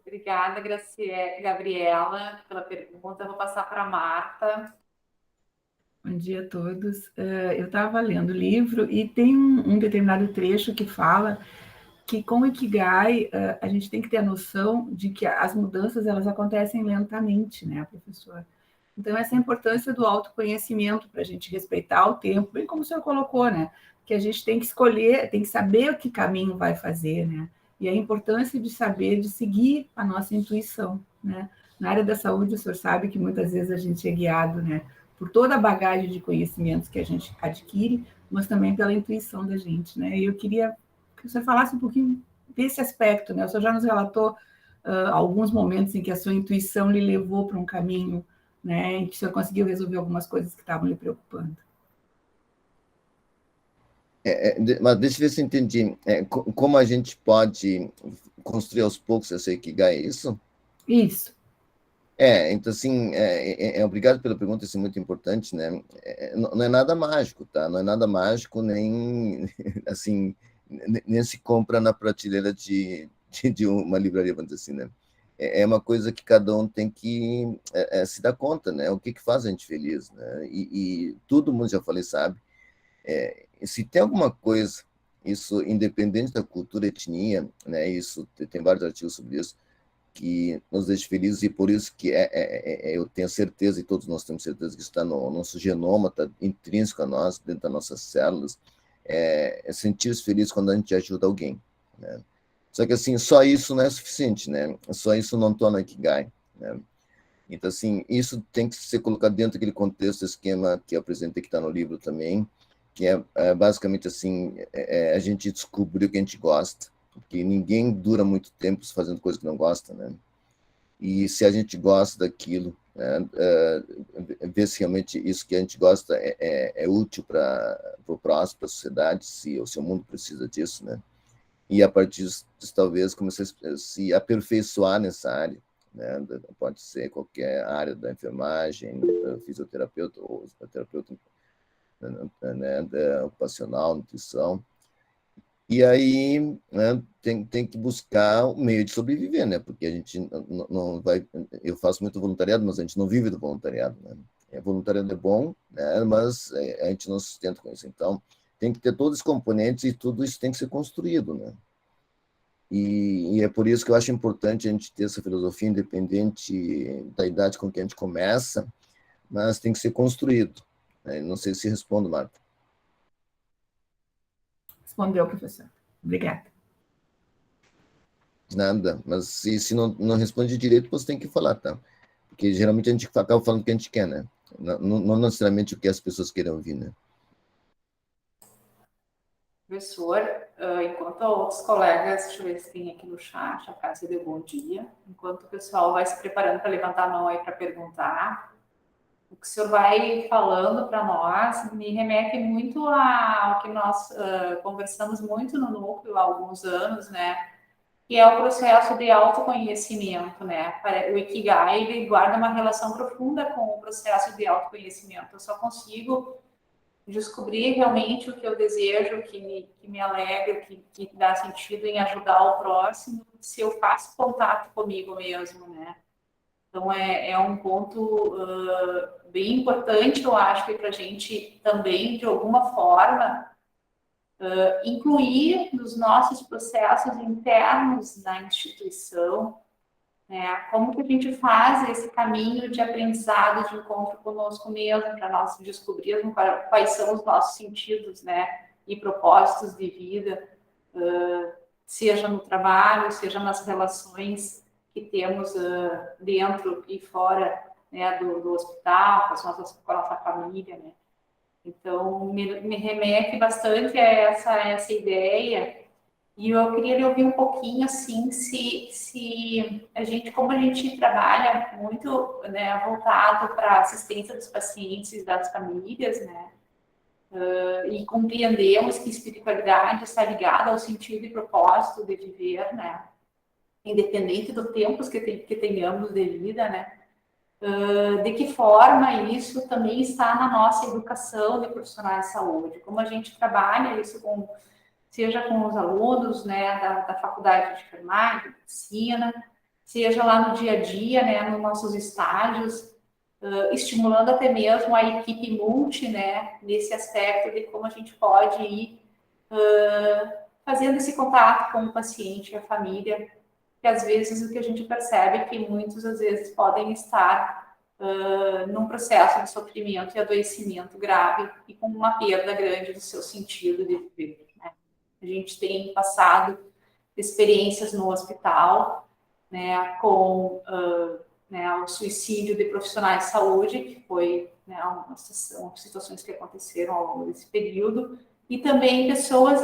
Obrigada, Gabriela, pela pergunta. Eu vou passar para a Marta. Bom dia a todos. Eu estava lendo o livro e tem um determinado trecho que fala que com o Ikigai a gente tem que ter a noção de que as mudanças elas acontecem lentamente, né, professor? Então, essa é a importância do autoconhecimento para a gente respeitar o tempo, bem como o senhor colocou, né? Que a gente tem que escolher, tem que saber o que caminho vai fazer, né? E a importância de saber, de seguir a nossa intuição, né? Na área da saúde, o senhor sabe que muitas vezes a gente é guiado, né? Por toda a bagagem de conhecimentos que a gente adquire, mas também pela intuição da gente, né? E eu queria que o senhor falasse um pouquinho desse aspecto, né? O senhor já nos relatou alguns momentos em que a sua intuição lhe levou para um caminho, né, em que o senhor conseguiu resolver algumas coisas que estavam lhe preocupando. Mas deixa eu ver se eu entendi. Como a gente pode construir aos poucos essa Ikigai, é isso? Isso. Então, assim, obrigado pela pergunta, isso é muito importante, né? Não é nada mágico, tá? Não é nada mágico, nem, assim, nem se compra na prateleira de uma livraria, vamos dizer assim, né? É uma coisa que cada um tem que se dar conta, né? O que faz a gente feliz, né? E todo mundo, já falei, sabe? Se tem alguma coisa, isso independente da cultura, etnia, né? Isso tem vários artigos sobre isso, que nos deixa felizes, e por isso que eu tenho certeza, e todos nós temos certeza, que isso está no nosso genoma, está intrínseco a nós, dentro das nossas células, sentir-se feliz quando a gente ajuda alguém. né? Só que, assim, só isso não é suficiente, né? Só isso não torna Ikigai, né? Então, assim, isso tem que ser colocado dentro daquele contexto, esquema que eu apresentei, que está no livro também, que é basicamente assim, a gente descobrir o que a gente gosta, porque ninguém dura muito tempo fazendo coisa que não gosta, né? E se a gente gosta daquilo, né, ver se realmente isso que a gente gosta é útil para o próximo, para a sociedade, se o seu mundo precisa disso, né? E a partir disso, talvez, começar a se aperfeiçoar nessa área, né? Pode ser qualquer área da enfermagem, fisioterapeuta ou terapeuta, né, ocupacional, nutrição. E aí, né, tem que buscar um meio de sobreviver, né? Porque a gente não vai... Eu faço muito voluntariado, mas a gente não vive do voluntariado, né? Voluntariado é bom, né? Mas a gente não se sustenta com isso. Então, tem que ter todos os componentes e tudo isso tem que ser construído, né? E é por isso que eu acho importante a gente ter essa filosofia independente da idade com que a gente começa, mas tem que ser construído, né? Não sei se respondo, Marta. Respondeu, professor. Obrigada. Nada, mas se não responde direito, você tem que falar, tá? Porque geralmente a gente acaba falando o que a gente quer, né? Não necessariamente o que as pessoas querem ouvir, né? Professor, enquanto outros colegas, deixa eu ver se tem aqui no chat, a Cássia deu bom dia. Enquanto o pessoal vai se preparando para levantar a mão aí para perguntar, o que o senhor vai falando para nós me remete muito ao que nós conversamos muito no núcleo há alguns anos, né? Que é o processo de autoconhecimento, né? O Ikigai, ele guarda uma relação profunda com o processo de autoconhecimento. Eu só consigo descobrir realmente o que eu desejo, que me alegra, que dá sentido em ajudar o próximo, se eu faço contato comigo mesmo, né? Então, é um ponto bem importante, eu acho, para a gente também, de alguma forma, incluir nos nossos processos internos da instituição, né? Como que a gente faz esse caminho de aprendizado, de encontro conosco mesmo, para nós descobrirmos quais são os nossos sentidos, né? E propósitos de vida, seja no trabalho, seja nas relações que temos dentro e fora, né, do hospital, com a nossa família, né? Então, me remete bastante a essa ideia. E eu queria lhe ouvir um pouquinho, assim, se a gente, como a gente trabalha muito, né, voltado para a assistência dos pacientes e das famílias, né, e compreendemos que espiritualidade está ligada ao sentido e propósito de viver, né, independente do tempo que tenhamos de vida, né, de que forma isso também está na nossa educação de profissionais de saúde, como a gente trabalha isso seja com os alunos, né, da faculdade de enfermagem, de medicina, seja lá no dia a dia, né, nos nossos estágios, estimulando até mesmo a equipe multi, né, nesse aspecto de como a gente pode ir fazendo esse contato com o paciente e a família, que às vezes o que a gente percebe é que muitos, às vezes, podem estar num processo de sofrimento e adoecimento grave e com uma perda grande do seu sentido de viver. A gente tem passado experiências no hospital, né, com né, o suicídio de profissionais de saúde, que foi, né, situações que aconteceram ao longo desse período, e também pessoas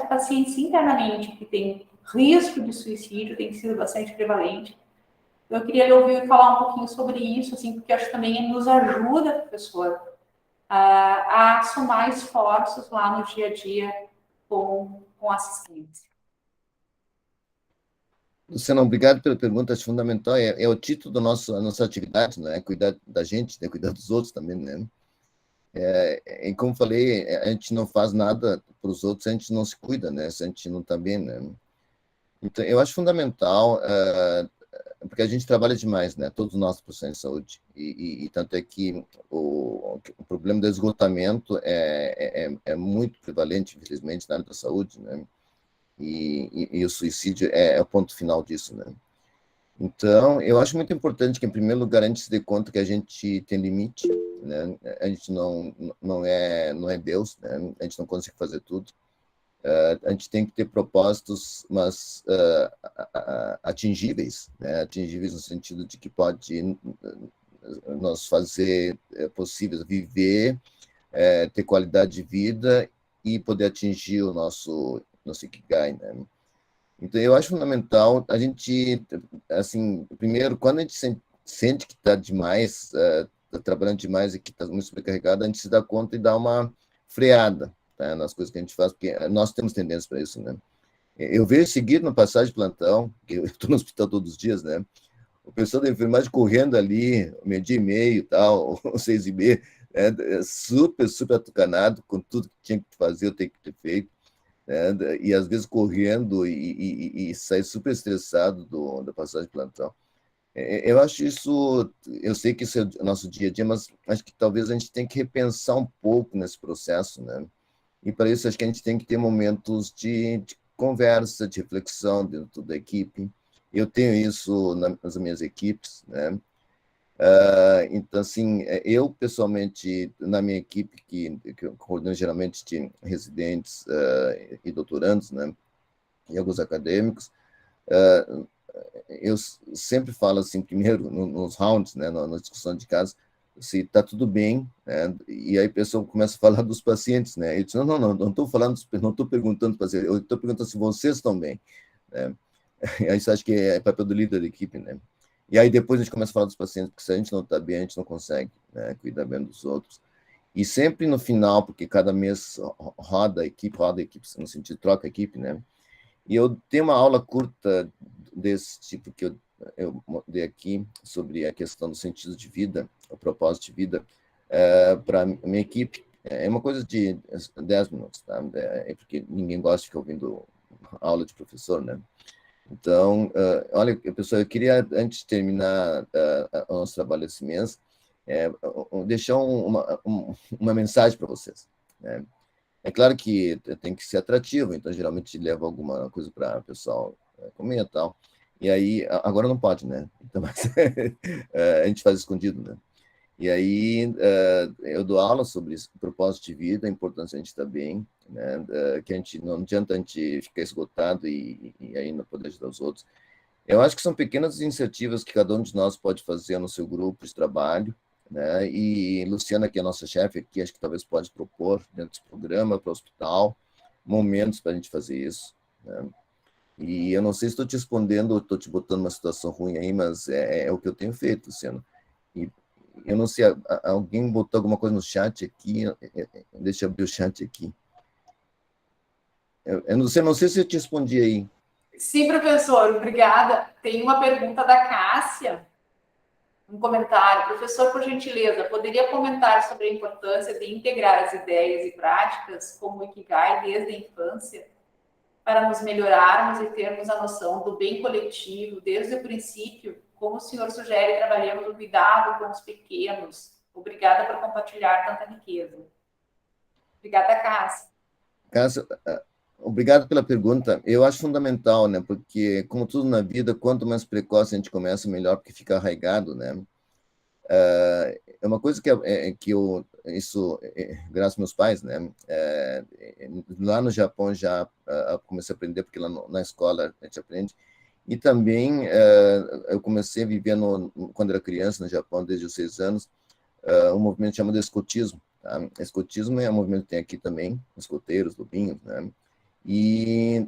pacientes internamente, que têm risco de suicídio, tem sido bastante prevalente. Eu queria ouvir falar um pouquinho sobre isso, assim, porque acho que também nos ajuda, professor, a somar esforços lá no dia a dia com assistência. Luciana, obrigado pela pergunta, acho fundamental. É o título da nossa atividade, né? Cuidar da gente, né? Cuidar dos outros também, né? E como falei, a gente não faz nada para os outros, a gente não se cuida, né? Se a gente não está bem, né? Então, eu acho fundamental, porque a gente trabalha demais, né? Todos os nossos profissionais de saúde. E tanto é que o problema do esgotamento é muito prevalente, infelizmente, na área da saúde, né? E o suicídio é o ponto final disso, né? Então, eu acho muito importante que, em primeiro lugar, a gente se dê conta que a gente tem limite, né? A gente não é Deus, né? A gente não consegue fazer tudo. a gente tem que ter propósitos, mas atingíveis, né? Atingíveis no sentido de que pode nos fazer possível viver, ter qualidade de vida e poder atingir o nosso Ikigai, né? Então, eu acho fundamental a gente, assim, primeiro, quando a gente sente que está demais, está trabalhando demais e que está muito sobrecarregado, a gente se dá conta e dá uma freada, tá, nas coisas que a gente faz, porque nós temos tendência para isso, né? Eu vejo seguido na passagem de plantão, que eu estou no hospital todos os dias, né? O pessoal da enfermagem correndo ali, 12h30 e tal, 6h30, super, super atucanado com tudo que tinha que fazer, eu tenho que ter feito, né? E às vezes correndo e sair super estressado da passagem de plantão. Eu acho isso, eu sei que isso é o nosso dia a dia, mas acho que talvez a gente tenha que repensar um pouco nesse processo, né? E para isso acho que a gente tem que ter momentos de conversa, de reflexão dentro da equipe. Eu tenho isso nas minhas equipes, né? Então, assim, eu pessoalmente, na minha equipe, que eu coordeno geralmente de residentes e doutorandos, né? E alguns acadêmicos, eu sempre falo assim, primeiro, nos rounds, né? Na discussão de caso, se está tudo bem, né? E aí a pessoa começa a falar dos pacientes, né? Eu disse, não estou falando, não estou perguntando para você, eu estou perguntando se vocês estão bem, né? Isso acho que é papel do líder da equipe, né? E aí depois a gente começa a falar dos pacientes, porque se a gente não está bem, a gente não consegue, né, cuidar bem dos outros. E sempre no final, porque cada mês roda a equipe no sentido de troca a equipe, né? E eu tenho uma aula curta desse tipo que eu dei aqui sobre a questão do sentido de vida, o propósito de vida, para a minha equipe. É uma coisa de 10 minutos, tá? Porque ninguém gosta de ficar ouvindo aula de professor, né? Então, olha, pessoal, eu queria, antes de terminar o nosso trabalho esse mês, deixar uma mensagem para vocês, né? É claro que tem que ser atrativo, então geralmente leva alguma coisa para o pessoal comer e tal. E aí, agora não pode, né? Então, mas, a gente faz escondido, né? E aí eu dou aula sobre isso, propósito de vida, a importância de a gente estar bem, né? Que a gente não adianta a gente ficar esgotado e aí não poder ajudar os outros. Eu acho que são pequenas iniciativas que cada um de nós pode fazer no seu grupo de trabalho, né? E Luciana, que é a nossa chefe aqui, acho que talvez pode propor dentro desse programa para o hospital momentos para a gente fazer isso, né? E eu não sei se estou te respondendo ou estou te botando numa situação ruim aí, mas é o que eu tenho feito, Luciano. E eu não sei, alguém botou alguma coisa no chat aqui, deixa eu abrir o chat aqui. Eu não sei se eu te respondi aí. Sim, professor, obrigada. Tem uma pergunta da Cássia, um comentário. Professor, por gentileza, poderia comentar sobre a importância de integrar as ideias e práticas como o Ikigai desde a infância, para nos melhorarmos e termos a noção do bem coletivo desde o princípio, como o senhor sugere, trabalhamos o cuidado com os pequenos. Obrigada por compartilhar tanta riqueza. Obrigada, Cássia. Cássia, obrigado pela pergunta. Eu acho fundamental, né? Porque, como tudo na vida, quanto mais precoce a gente começa, melhor, porque fica arraigado, né? É uma coisa que eu, isso, graças aos meus pais, né? Lá no Japão já comecei a aprender, porque lá na escola a gente aprende. E também eu comecei a viver, quando era criança, no Japão, desde os 6 anos, um movimento chamado escotismo. Tá? Escotismo é um movimento que tem aqui também, escoteiros, lobinhos, né? E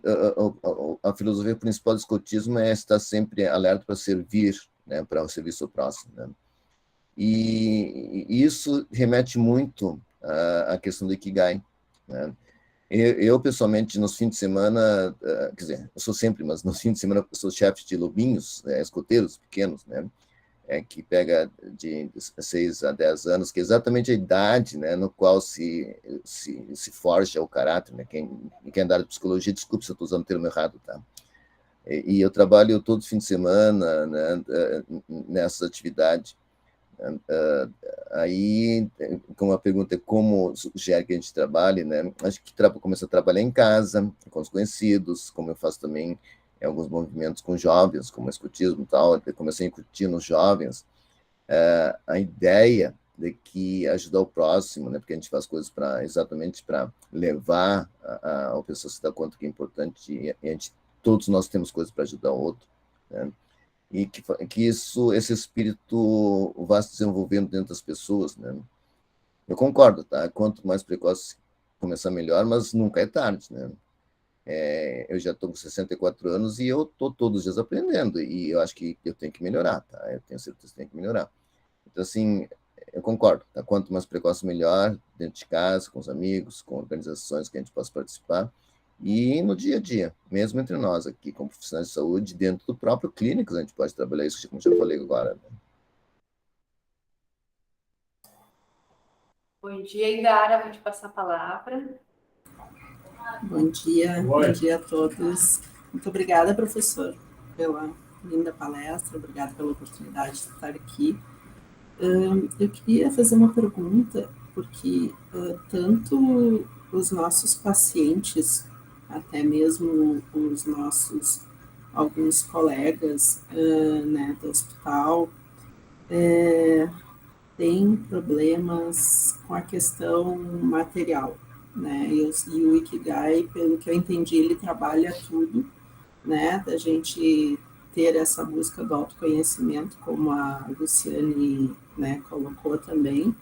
a filosofia principal do escotismo é estar sempre alerta para servir, né? Para o serviço ao próximo, né? E isso remete muito à questão do Ikigai, né? Eu, pessoalmente, nos fins de semana, quer dizer, eu sou sempre, mas nos fins de semana eu sou chefe de lobinhos, escoteiros pequenos, né? Que pega de 6 a 10 anos, que é exatamente a idade, né, no qual se forja o caráter, né? Quem é da área de psicologia, desculpe se eu estou usando o termo errado, tá? E eu trabalho todo fim de semana, né, nessa atividade. Aí, como a pergunta é como sugere que a gente trabalhe, né? Acho que começa a trabalhar em casa, com os conhecidos, como eu faço também em alguns movimentos com jovens, como o escotismo e tal, eu comecei a incutir nos jovens a ideia de que ajudar o próximo, né? Porque a gente faz coisas exatamente para levar a pessoa a se dar conta que é importante e todos nós temos coisas para ajudar o outro, né? E que esse espírito vá se desenvolvendo dentro das pessoas, né? Eu concordo, tá? Quanto mais precoce começar, melhor, mas nunca é tarde, né? Eu já estou com 64 anos e eu estou todos os dias aprendendo, e eu acho que eu tenho que melhorar, tá? Eu tenho certeza que tenho que melhorar. Então, assim, eu concordo, tá? Quanto mais precoce, melhor, dentro de casa, com os amigos, com organizações que a gente possa participar, e no dia a dia, mesmo entre nós aqui, como profissionais de saúde, dentro do próprio clínico, a gente pode trabalhar isso, como já falei agora, né? Bom dia, Indara, vou te passar a palavra. Bom dia a todos. Muito obrigada, professor, pela linda palestra, obrigada pela oportunidade de estar aqui. Eu queria fazer uma pergunta, porque tanto os nossos pacientes, até mesmo os nossos alguns colegas né, do hospital, têm problemas com a questão material, né? E o Ikigai, pelo que eu entendi, ele trabalha tudo, né? Da gente ter essa busca do autoconhecimento, como a Luciane, né, colocou também,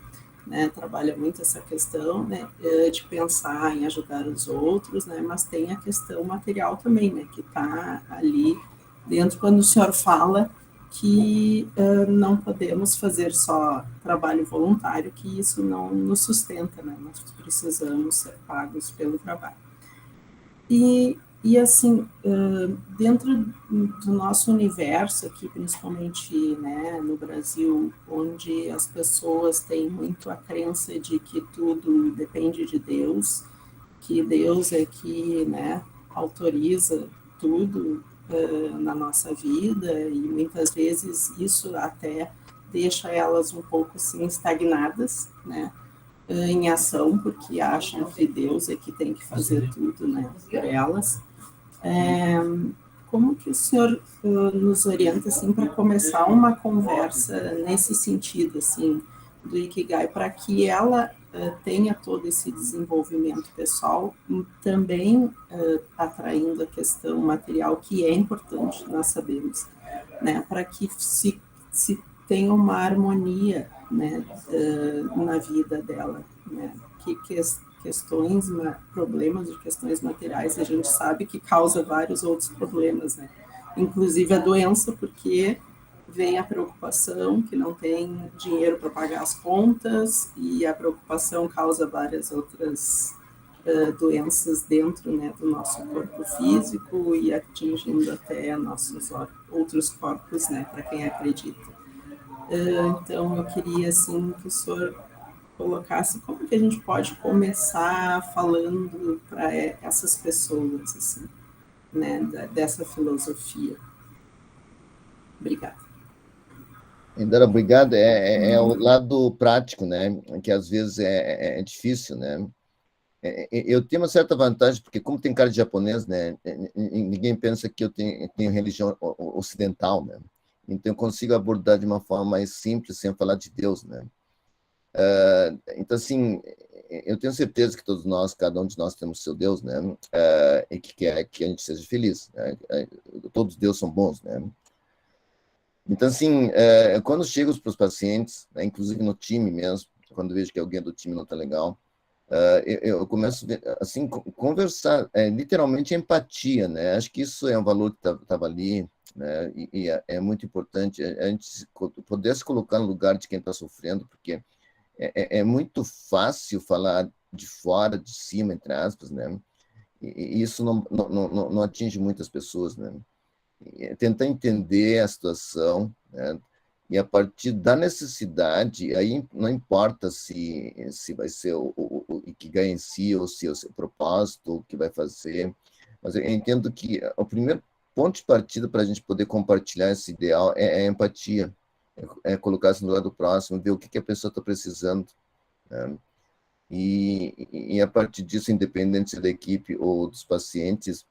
né? Trabalha muito essa questão, né, de pensar em ajudar os outros, né? Mas tem a questão material também, né? Que está ali dentro quando o senhor fala que não podemos fazer só trabalho voluntário, que isso não nos sustenta, né? Nós precisamos ser pagos pelo trabalho. E assim, dentro do nosso universo aqui, principalmente, né, no Brasil, onde as pessoas têm muito a crença de que tudo depende de Deus, que Deus é que, né, autoriza tudo na nossa vida, e muitas vezes isso até deixa elas um pouco assim estagnadas, né, em ação, porque acham que Deus é que tem que fazer tudo, né, por elas. Como que o senhor nos orienta assim para começar uma conversa nesse sentido assim do Ikigai, para que ela tenha todo esse desenvolvimento pessoal, também atraindo a questão material, que é importante, nós sabemos, né, para que se tenha uma harmonia, né, na vida dela, né, questões, problemas de questões materiais, a gente sabe que causa vários outros problemas, né, inclusive a doença, porque vem a preocupação que não tem dinheiro para pagar as contas, e a preocupação causa várias outras doenças dentro, né, do nosso corpo físico e atingindo até nossos outros corpos, né, para quem acredita. Então, eu queria, assim, que o senhor colocasse como que a gente pode começar falando para essas pessoas, assim, né, dessa filosofia. Obrigada. Indara, obrigado. É o lado prático, né? Que às vezes é difícil, né? Eu tenho uma certa vantagem, porque como tem cara de japonês, né? Ninguém pensa que eu tenho religião ocidental, né? Então eu consigo abordar de uma forma mais simples, sem falar de Deus, né? Então, assim, eu tenho certeza que todos nós, cada um de nós temos seu Deus, né? E que quer que a gente seja feliz, né? Todos os deuses são bons, né? Então, assim, quando chego para os pacientes, né, inclusive no time mesmo, quando vejo que alguém do time não está legal, eu começo a assim, conversar, literalmente empatia, né? Acho que isso é um valor que estava ali, né? E é muito importante a gente poder se colocar no lugar de quem está sofrendo, porque é muito fácil falar de fora, de cima, entre aspas, né? E isso não atinge muitas pessoas, né? Tentar entender a situação, né? E a partir da necessidade, aí não importa se vai ser o Ikigai em si, ou se é o seu propósito, o que vai fazer, mas eu entendo que o primeiro ponto de partida para a gente poder compartilhar esse ideal é a empatia, colocar-se no lugar do próximo, ver o que a pessoa está precisando, né? E a partir disso, independente da equipe ou dos pacientes,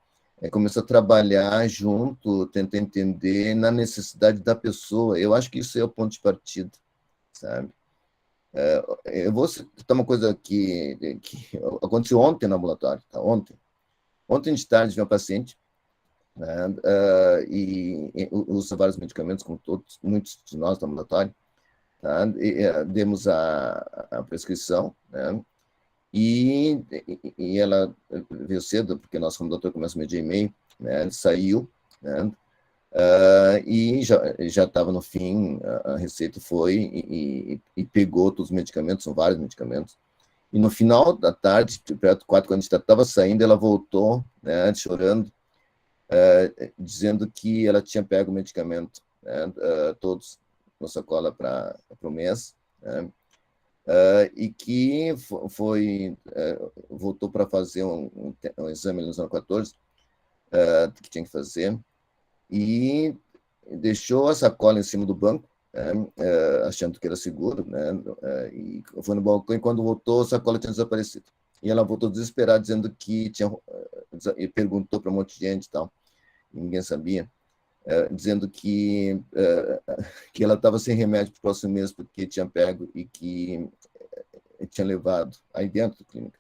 começar a trabalhar junto, tentar entender na necessidade da pessoa. Eu acho que isso é o ponto de partida, sabe? Eu vou citar uma coisa que aconteceu ontem no ambulatório, tá? Ontem de tarde veio uma paciente, né, e usa vários medicamentos, como muitos de nós no ambulatório, tá? Demos a prescrição, né? E ela veio cedo, porque nós, como doutor, começa meio dia e meio, né? Saiu, né? E já estava no fim, a receita foi e pegou todos os medicamentos, são vários medicamentos. E no final da tarde, perto de 4, quando a gente estava saindo, ela voltou, né, chorando, dizendo que ela tinha pego o medicamento, né, todos na sacola para o mês, né, e que voltou para fazer um exame no 014, que tinha que fazer, e deixou a sacola em cima do banco, achando que era seguro, né, e foi no balcão, e quando voltou, a sacola tinha desaparecido. E ela voltou desesperada, dizendo que tinha, e perguntou para um monte de gente e tal, e ninguém sabia, dizendo que ela estava sem remédio para o próximo mês, porque tinha pego e que tinha levado aí dentro da clínica.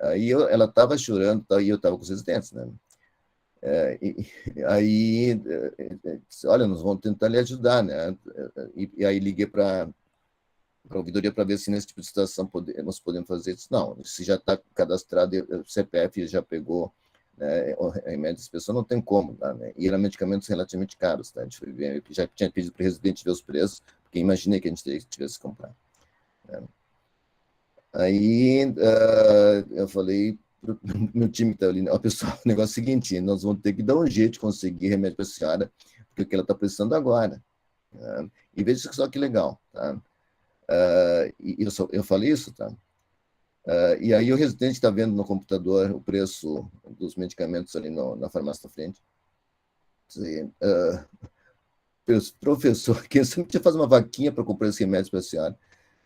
Aí ela estava chorando, e eu estava com os dentes, né? Aí disse, olha, nós vamos tentar lhe ajudar, né? E aí liguei para a ouvidoria para ver se nesse tipo de situação nós podemos fazer isso. Não, se já está cadastrado, o CPF já pegou, né, o remédio dessa pessoa, não tem como, tá, né? E eram medicamentos relativamente caros, tá? A gente foi ver, eu já tinha pedido para o residente ver os preços, porque imaginei que a gente tivesse que comprar, né? Aí eu falei para o meu time que está ali, pessoal, o negócio é o seguinte, nós vamos ter que dar um jeito de conseguir remédio para a senhora, porque é o que ela está precisando agora, né? E veja só que legal, tá? E eu falei isso, tá? E aí o residente está vendo no computador o preço dos medicamentos ali na farmácia da frente. Professor, quem sempre tinha fazer uma vaquinha para comprar esse remédio para a senhora?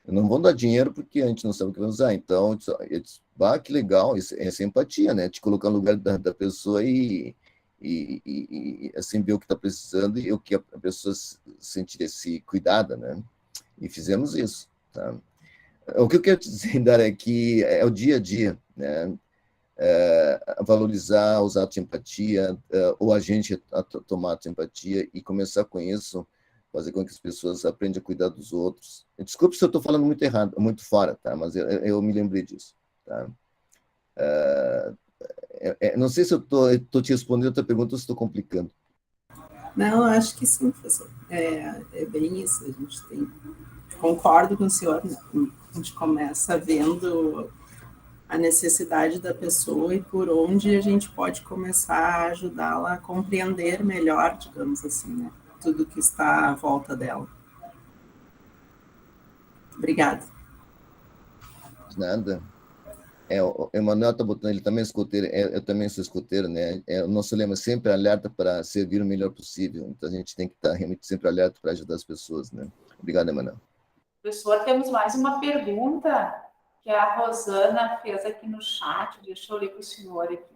Eu não vou dar dinheiro porque a gente não sabe o que vai usar. Então, eu disse, que legal, isso é simpatia, né? Te colocar no lugar da pessoa e assim, ver o que está precisando e o que a pessoa sentiria-se cuidada, né? E fizemos isso, tá? O que eu quero dizer, Dara, é que é o dia a dia, né? Valorizar os atos de empatia, ou a gente tomar atos de empatia e começar com isso, fazer com que as pessoas aprendam a cuidar dos outros. Desculpe se eu estou falando muito errado, muito fora, tá? Mas eu me lembrei disso, tá? Não sei se eu estou te respondendo a tua pergunta ou se estou complicando. Não, acho que sim, professor. É bem isso, a gente tem... Concordo com o senhor, né? A gente começa vendo a necessidade da pessoa e por onde a gente pode começar a ajudá-la a compreender melhor, digamos assim, né? Tudo que está à volta dela. Obrigada. Nada. O Emanuel está botando, ele também é escoteiro, eu também sou escoteiro, né? O nosso lema é sempre alerta para servir o melhor possível, então a gente tem que estar realmente sempre alerta para ajudar as pessoas, né? Obrigado, Emanuel. Professor, temos mais uma pergunta que a Rosana fez aqui no chat, deixa eu ler para o senhor aqui.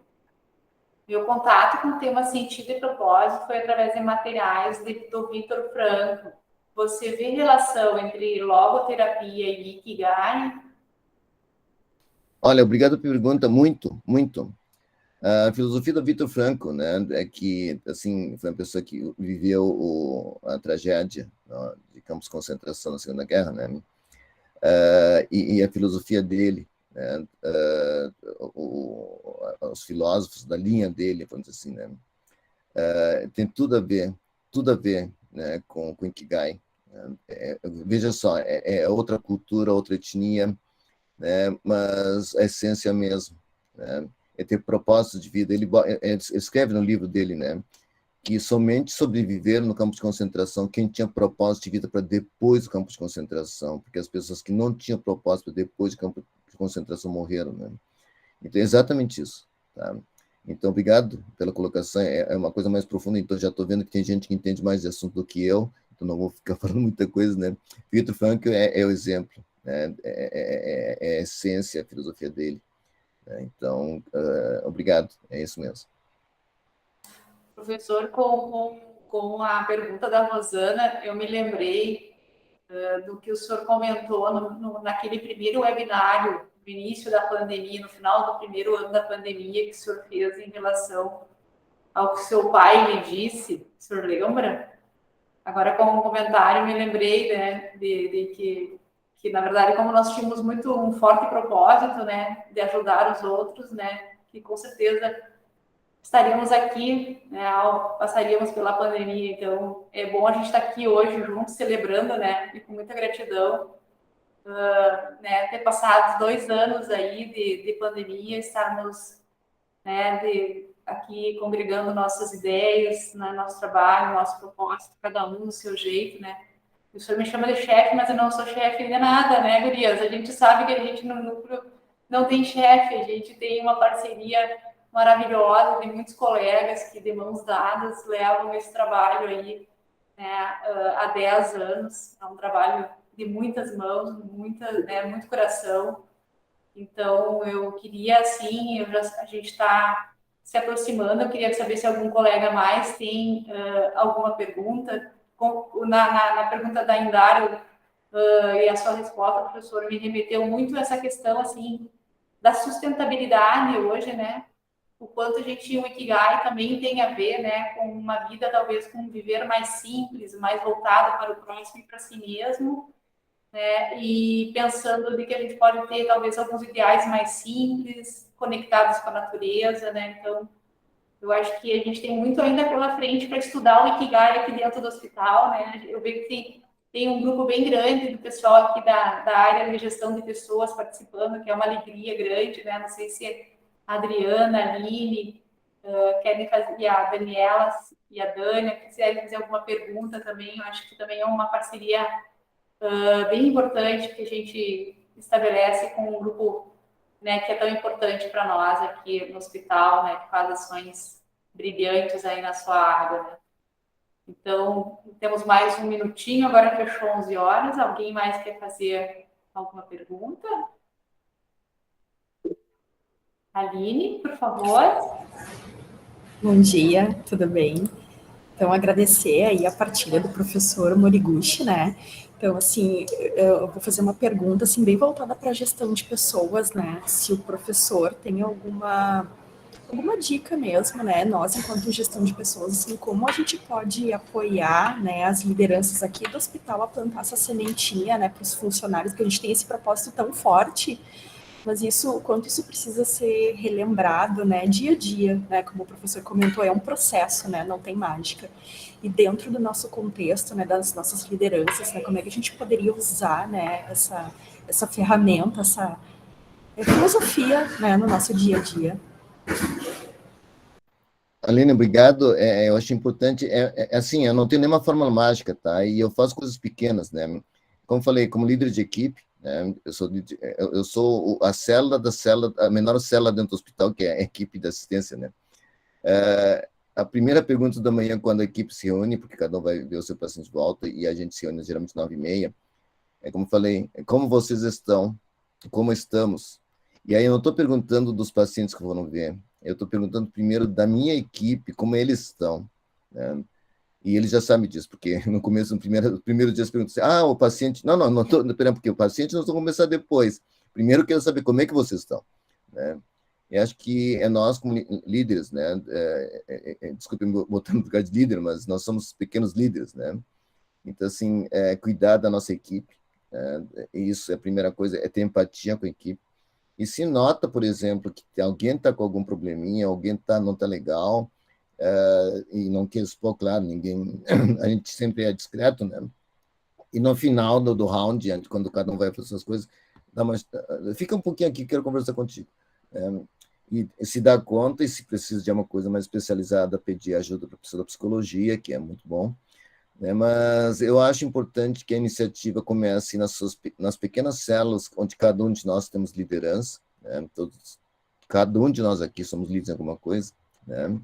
Meu contato com o tema sentido e propósito foi através de materiais do Vitor Franco. Você vê relação entre logoterapia e Ikigai? Olha, obrigado pela pergunta, muito, muito. A filosofia do Vitor Franco, né, é que, assim, foi uma pessoa que viveu a tragédia, ó, de campos de concentração na Segunda Guerra, né, e a filosofia dele, né, os filósofos da linha dele, vamos dizer assim, né, tem tudo a ver, né, com o Ikigai. Né, veja só, é outra cultura, outra etnia, né, mas a essência mesmo, né, é ter propósito de vida. Ele escreve no livro dele, né, que somente sobreviveram no campo de concentração quem tinha propósito de vida para depois do campo de concentração, porque as pessoas que não tinham propósito depois do campo de concentração morreram, né? Então é exatamente isso, tá? Então, obrigado pela colocação, é uma coisa mais profunda, então já estou vendo que tem gente que entende mais de assunto do que eu, então não vou ficar falando muita coisa, né? Victor Frankl é o exemplo, né? É a essência, a filosofia dele. Então, obrigado, é isso mesmo. Professor, com a pergunta da Rosana, eu me lembrei do que o senhor comentou naquele primeiro webinário, no início da pandemia, no final do primeiro ano da pandemia, que o senhor fez em relação ao que seu pai lhe disse, o senhor lembra? Agora, como comentário, me lembrei, né, de que, na verdade, como nós tínhamos muito um forte propósito, né, de ajudar os outros, né, que com certeza estaríamos aqui, né, passaríamos pela pandemia. Então, é bom a gente estar aqui hoje juntos, celebrando, né, e com muita gratidão, né, ter passado 2 anos aí de pandemia, estarmos, né, aqui congregando nossas ideias, né, nosso trabalho, nosso propósito, cada um do seu jeito, né. O senhor me chama de chefe, mas eu não sou chefe de nada, né, gurias? A gente sabe que a gente no núcleo não tem chefe, a gente tem uma parceria maravilhosa de muitos colegas que, de mãos dadas, levam esse trabalho aí, né, há 10 anos. É um trabalho de muitas mãos, né, muito coração. Então, eu queria, assim, a gente está se aproximando, eu queria saber se algum colega mais tem alguma pergunta. Na pergunta da Indário e a sua resposta, professor, me remeteu muito a essa questão, assim, da sustentabilidade hoje, né? O quanto o Ikigai também tem a ver, né, com uma vida, talvez, com um viver mais simples, mais voltado para o próximo e para si mesmo, né, e pensando de que a gente pode ter, talvez, alguns ideais mais simples, conectados com a natureza, né, então, eu acho que a gente tem muito ainda pela frente para estudar o Ikigai aqui dentro do hospital, né, eu vejo que tem um grupo bem grande do pessoal aqui da área de gestão de pessoas participando, que é uma alegria grande, né, não sei se a Adriana, a Aline, querem fazer, e a Daniela e a Dânia, quiserem fazer alguma pergunta também, eu acho que também é uma parceria bem importante que a gente estabelece com um grupo, né, que é tão importante para nós aqui no hospital, né, que faz ações brilhantes aí na sua área, né. Então, temos mais um minutinho, agora fechou 11 horas, alguém mais quer fazer alguma pergunta? Aline, por favor. Bom dia, tudo bem? Então, agradecer aí a partilha do professor Moriguchi, né? Então, assim, eu vou fazer uma pergunta, assim, bem voltada para a gestão de pessoas, né? Se o professor tem alguma dica mesmo, né? Nós, enquanto gestão de pessoas, assim, como a gente pode apoiar, né, as lideranças aqui do hospital a plantar essa sementinha, né, para os funcionários, porque a gente tem esse propósito tão forte, mas o quanto isso precisa ser relembrado, né, dia a dia, né, como o professor comentou, é um processo, né, não tem mágica. E dentro do nosso contexto, né, das nossas lideranças, né, como é que a gente poderia usar, né, essa ferramenta, essa filosofia, né, no nosso dia a dia. Aline, obrigado. Eu acho importante, assim, eu não tenho nenhuma fórmula mágica, tá? E eu faço coisas pequenas, né? Como falei, como líder de equipe, né? Eu sou a célula da célula, a menor célula dentro do hospital, que é a equipe de assistência, né? A primeira pergunta da manhã, quando a equipe se reúne, porque cada um vai ver o seu paciente de volta, e a gente se reúne geralmente 9h30, como falei, como vocês estão, como estamos. E aí eu não estou perguntando dos pacientes que foram ver, eu estou perguntando primeiro da minha equipe, como eles estão, né? E eles já sabem disso, porque no começo, no primeiro dia, eles perguntam assim, o paciente... Não estou... Porque o paciente nós vamos começar depois. Primeiro, eu quero saber como é que vocês estão, né? E acho que é nós, como líderes, né? Desculpe me botar no lugar de líder, mas nós somos pequenos líderes, né? Então, assim, cuidar da nossa equipe, isso é a primeira coisa, é ter empatia com a equipe. E se nota, por exemplo, que alguém está com algum probleminha, alguém não está legal, e não quer expor, claro, ninguém, a gente sempre é discreto, né? E no final do round, quando cada um vai fazer suas coisas, fica um pouquinho aqui, quero conversar contigo. E se dá conta, e se precisa de uma coisa mais especializada, pedir ajuda para a pessoa da psicologia, que é muito bom, né? Mas eu acho importante que a iniciativa comece nas pequenas células, onde cada um de nós temos liderança, né? Cada um de nós aqui somos líderes em alguma coisa, né?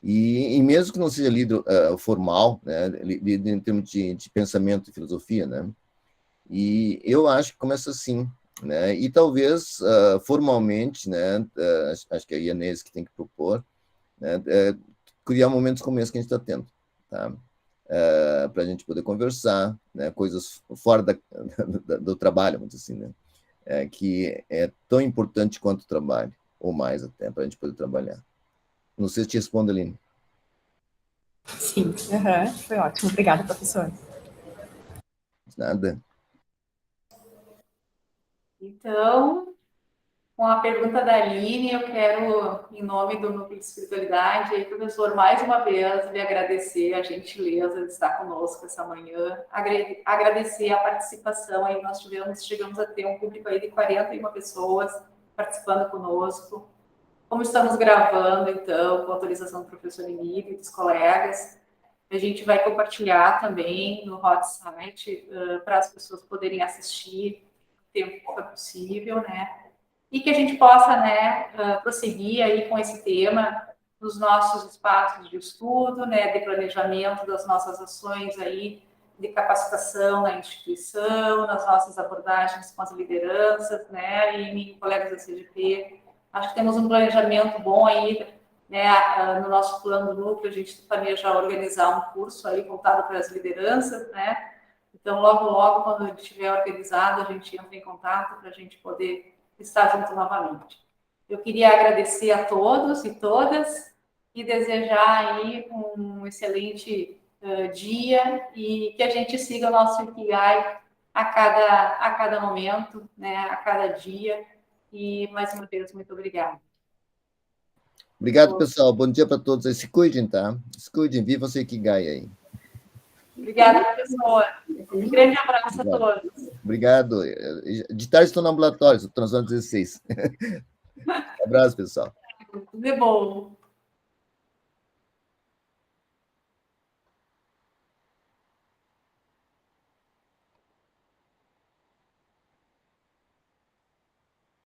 E mesmo que não seja líder formal, né? Líder em termos de pensamento e filosofia, né? E eu acho que começa assim, né? E talvez formalmente, né? Acho que é a Inês que tem que propor, né? Criar momentos como esse que a gente está tendo, tá? para a gente poder conversar, né, coisas fora do trabalho, vamos dizer assim, né, que é tão importante quanto o trabalho, ou mais até, para a gente poder trabalhar. Não sei se te respondo, Aline. Sim, foi ótimo. Obrigada, professor. Nada. Então, com a pergunta da Aline, eu quero, em nome do Núcleo de Espiritualidade, aí, professor, mais uma vez, lhe agradecer a gentileza de estar conosco essa manhã, agradecer a participação, aí nós chegamos a ter um público aí de 41 pessoas participando conosco. Como estamos gravando, então, com a autorização do professor Emílio e dos colegas, a gente vai compartilhar também no hot site para as pessoas poderem assistir o tempo que for possível, né? E que a gente possa, né, prosseguir aí com esse tema nos nossos espaços de estudo, né, de planejamento das nossas ações aí de capacitação na instituição, nas nossas abordagens com as lideranças, né, e colegas da CGP. Acho que temos um planejamento bom aí, né, no nosso plano do núcleo, a gente planeja organizar um curso aí voltado para as lideranças, né, então logo, quando ele estiver organizado, a gente entra em contato para a gente poder estar junto novamente. Eu queria agradecer a todos e todas e desejar aí um excelente dia e que a gente siga o nosso Ikigai a cada momento, né, a cada dia. E, mais uma vez, muito obrigada. Obrigado, pessoal. Bom dia para todos. Se cuidem, tá? Se cuidem. Viva o Ikigai aí. Obrigada, professor. Um grande abraço a todos. Obrigado. De tarde estou no ambulatório, estou transando 16. Abraço, pessoal. Tudo de bom.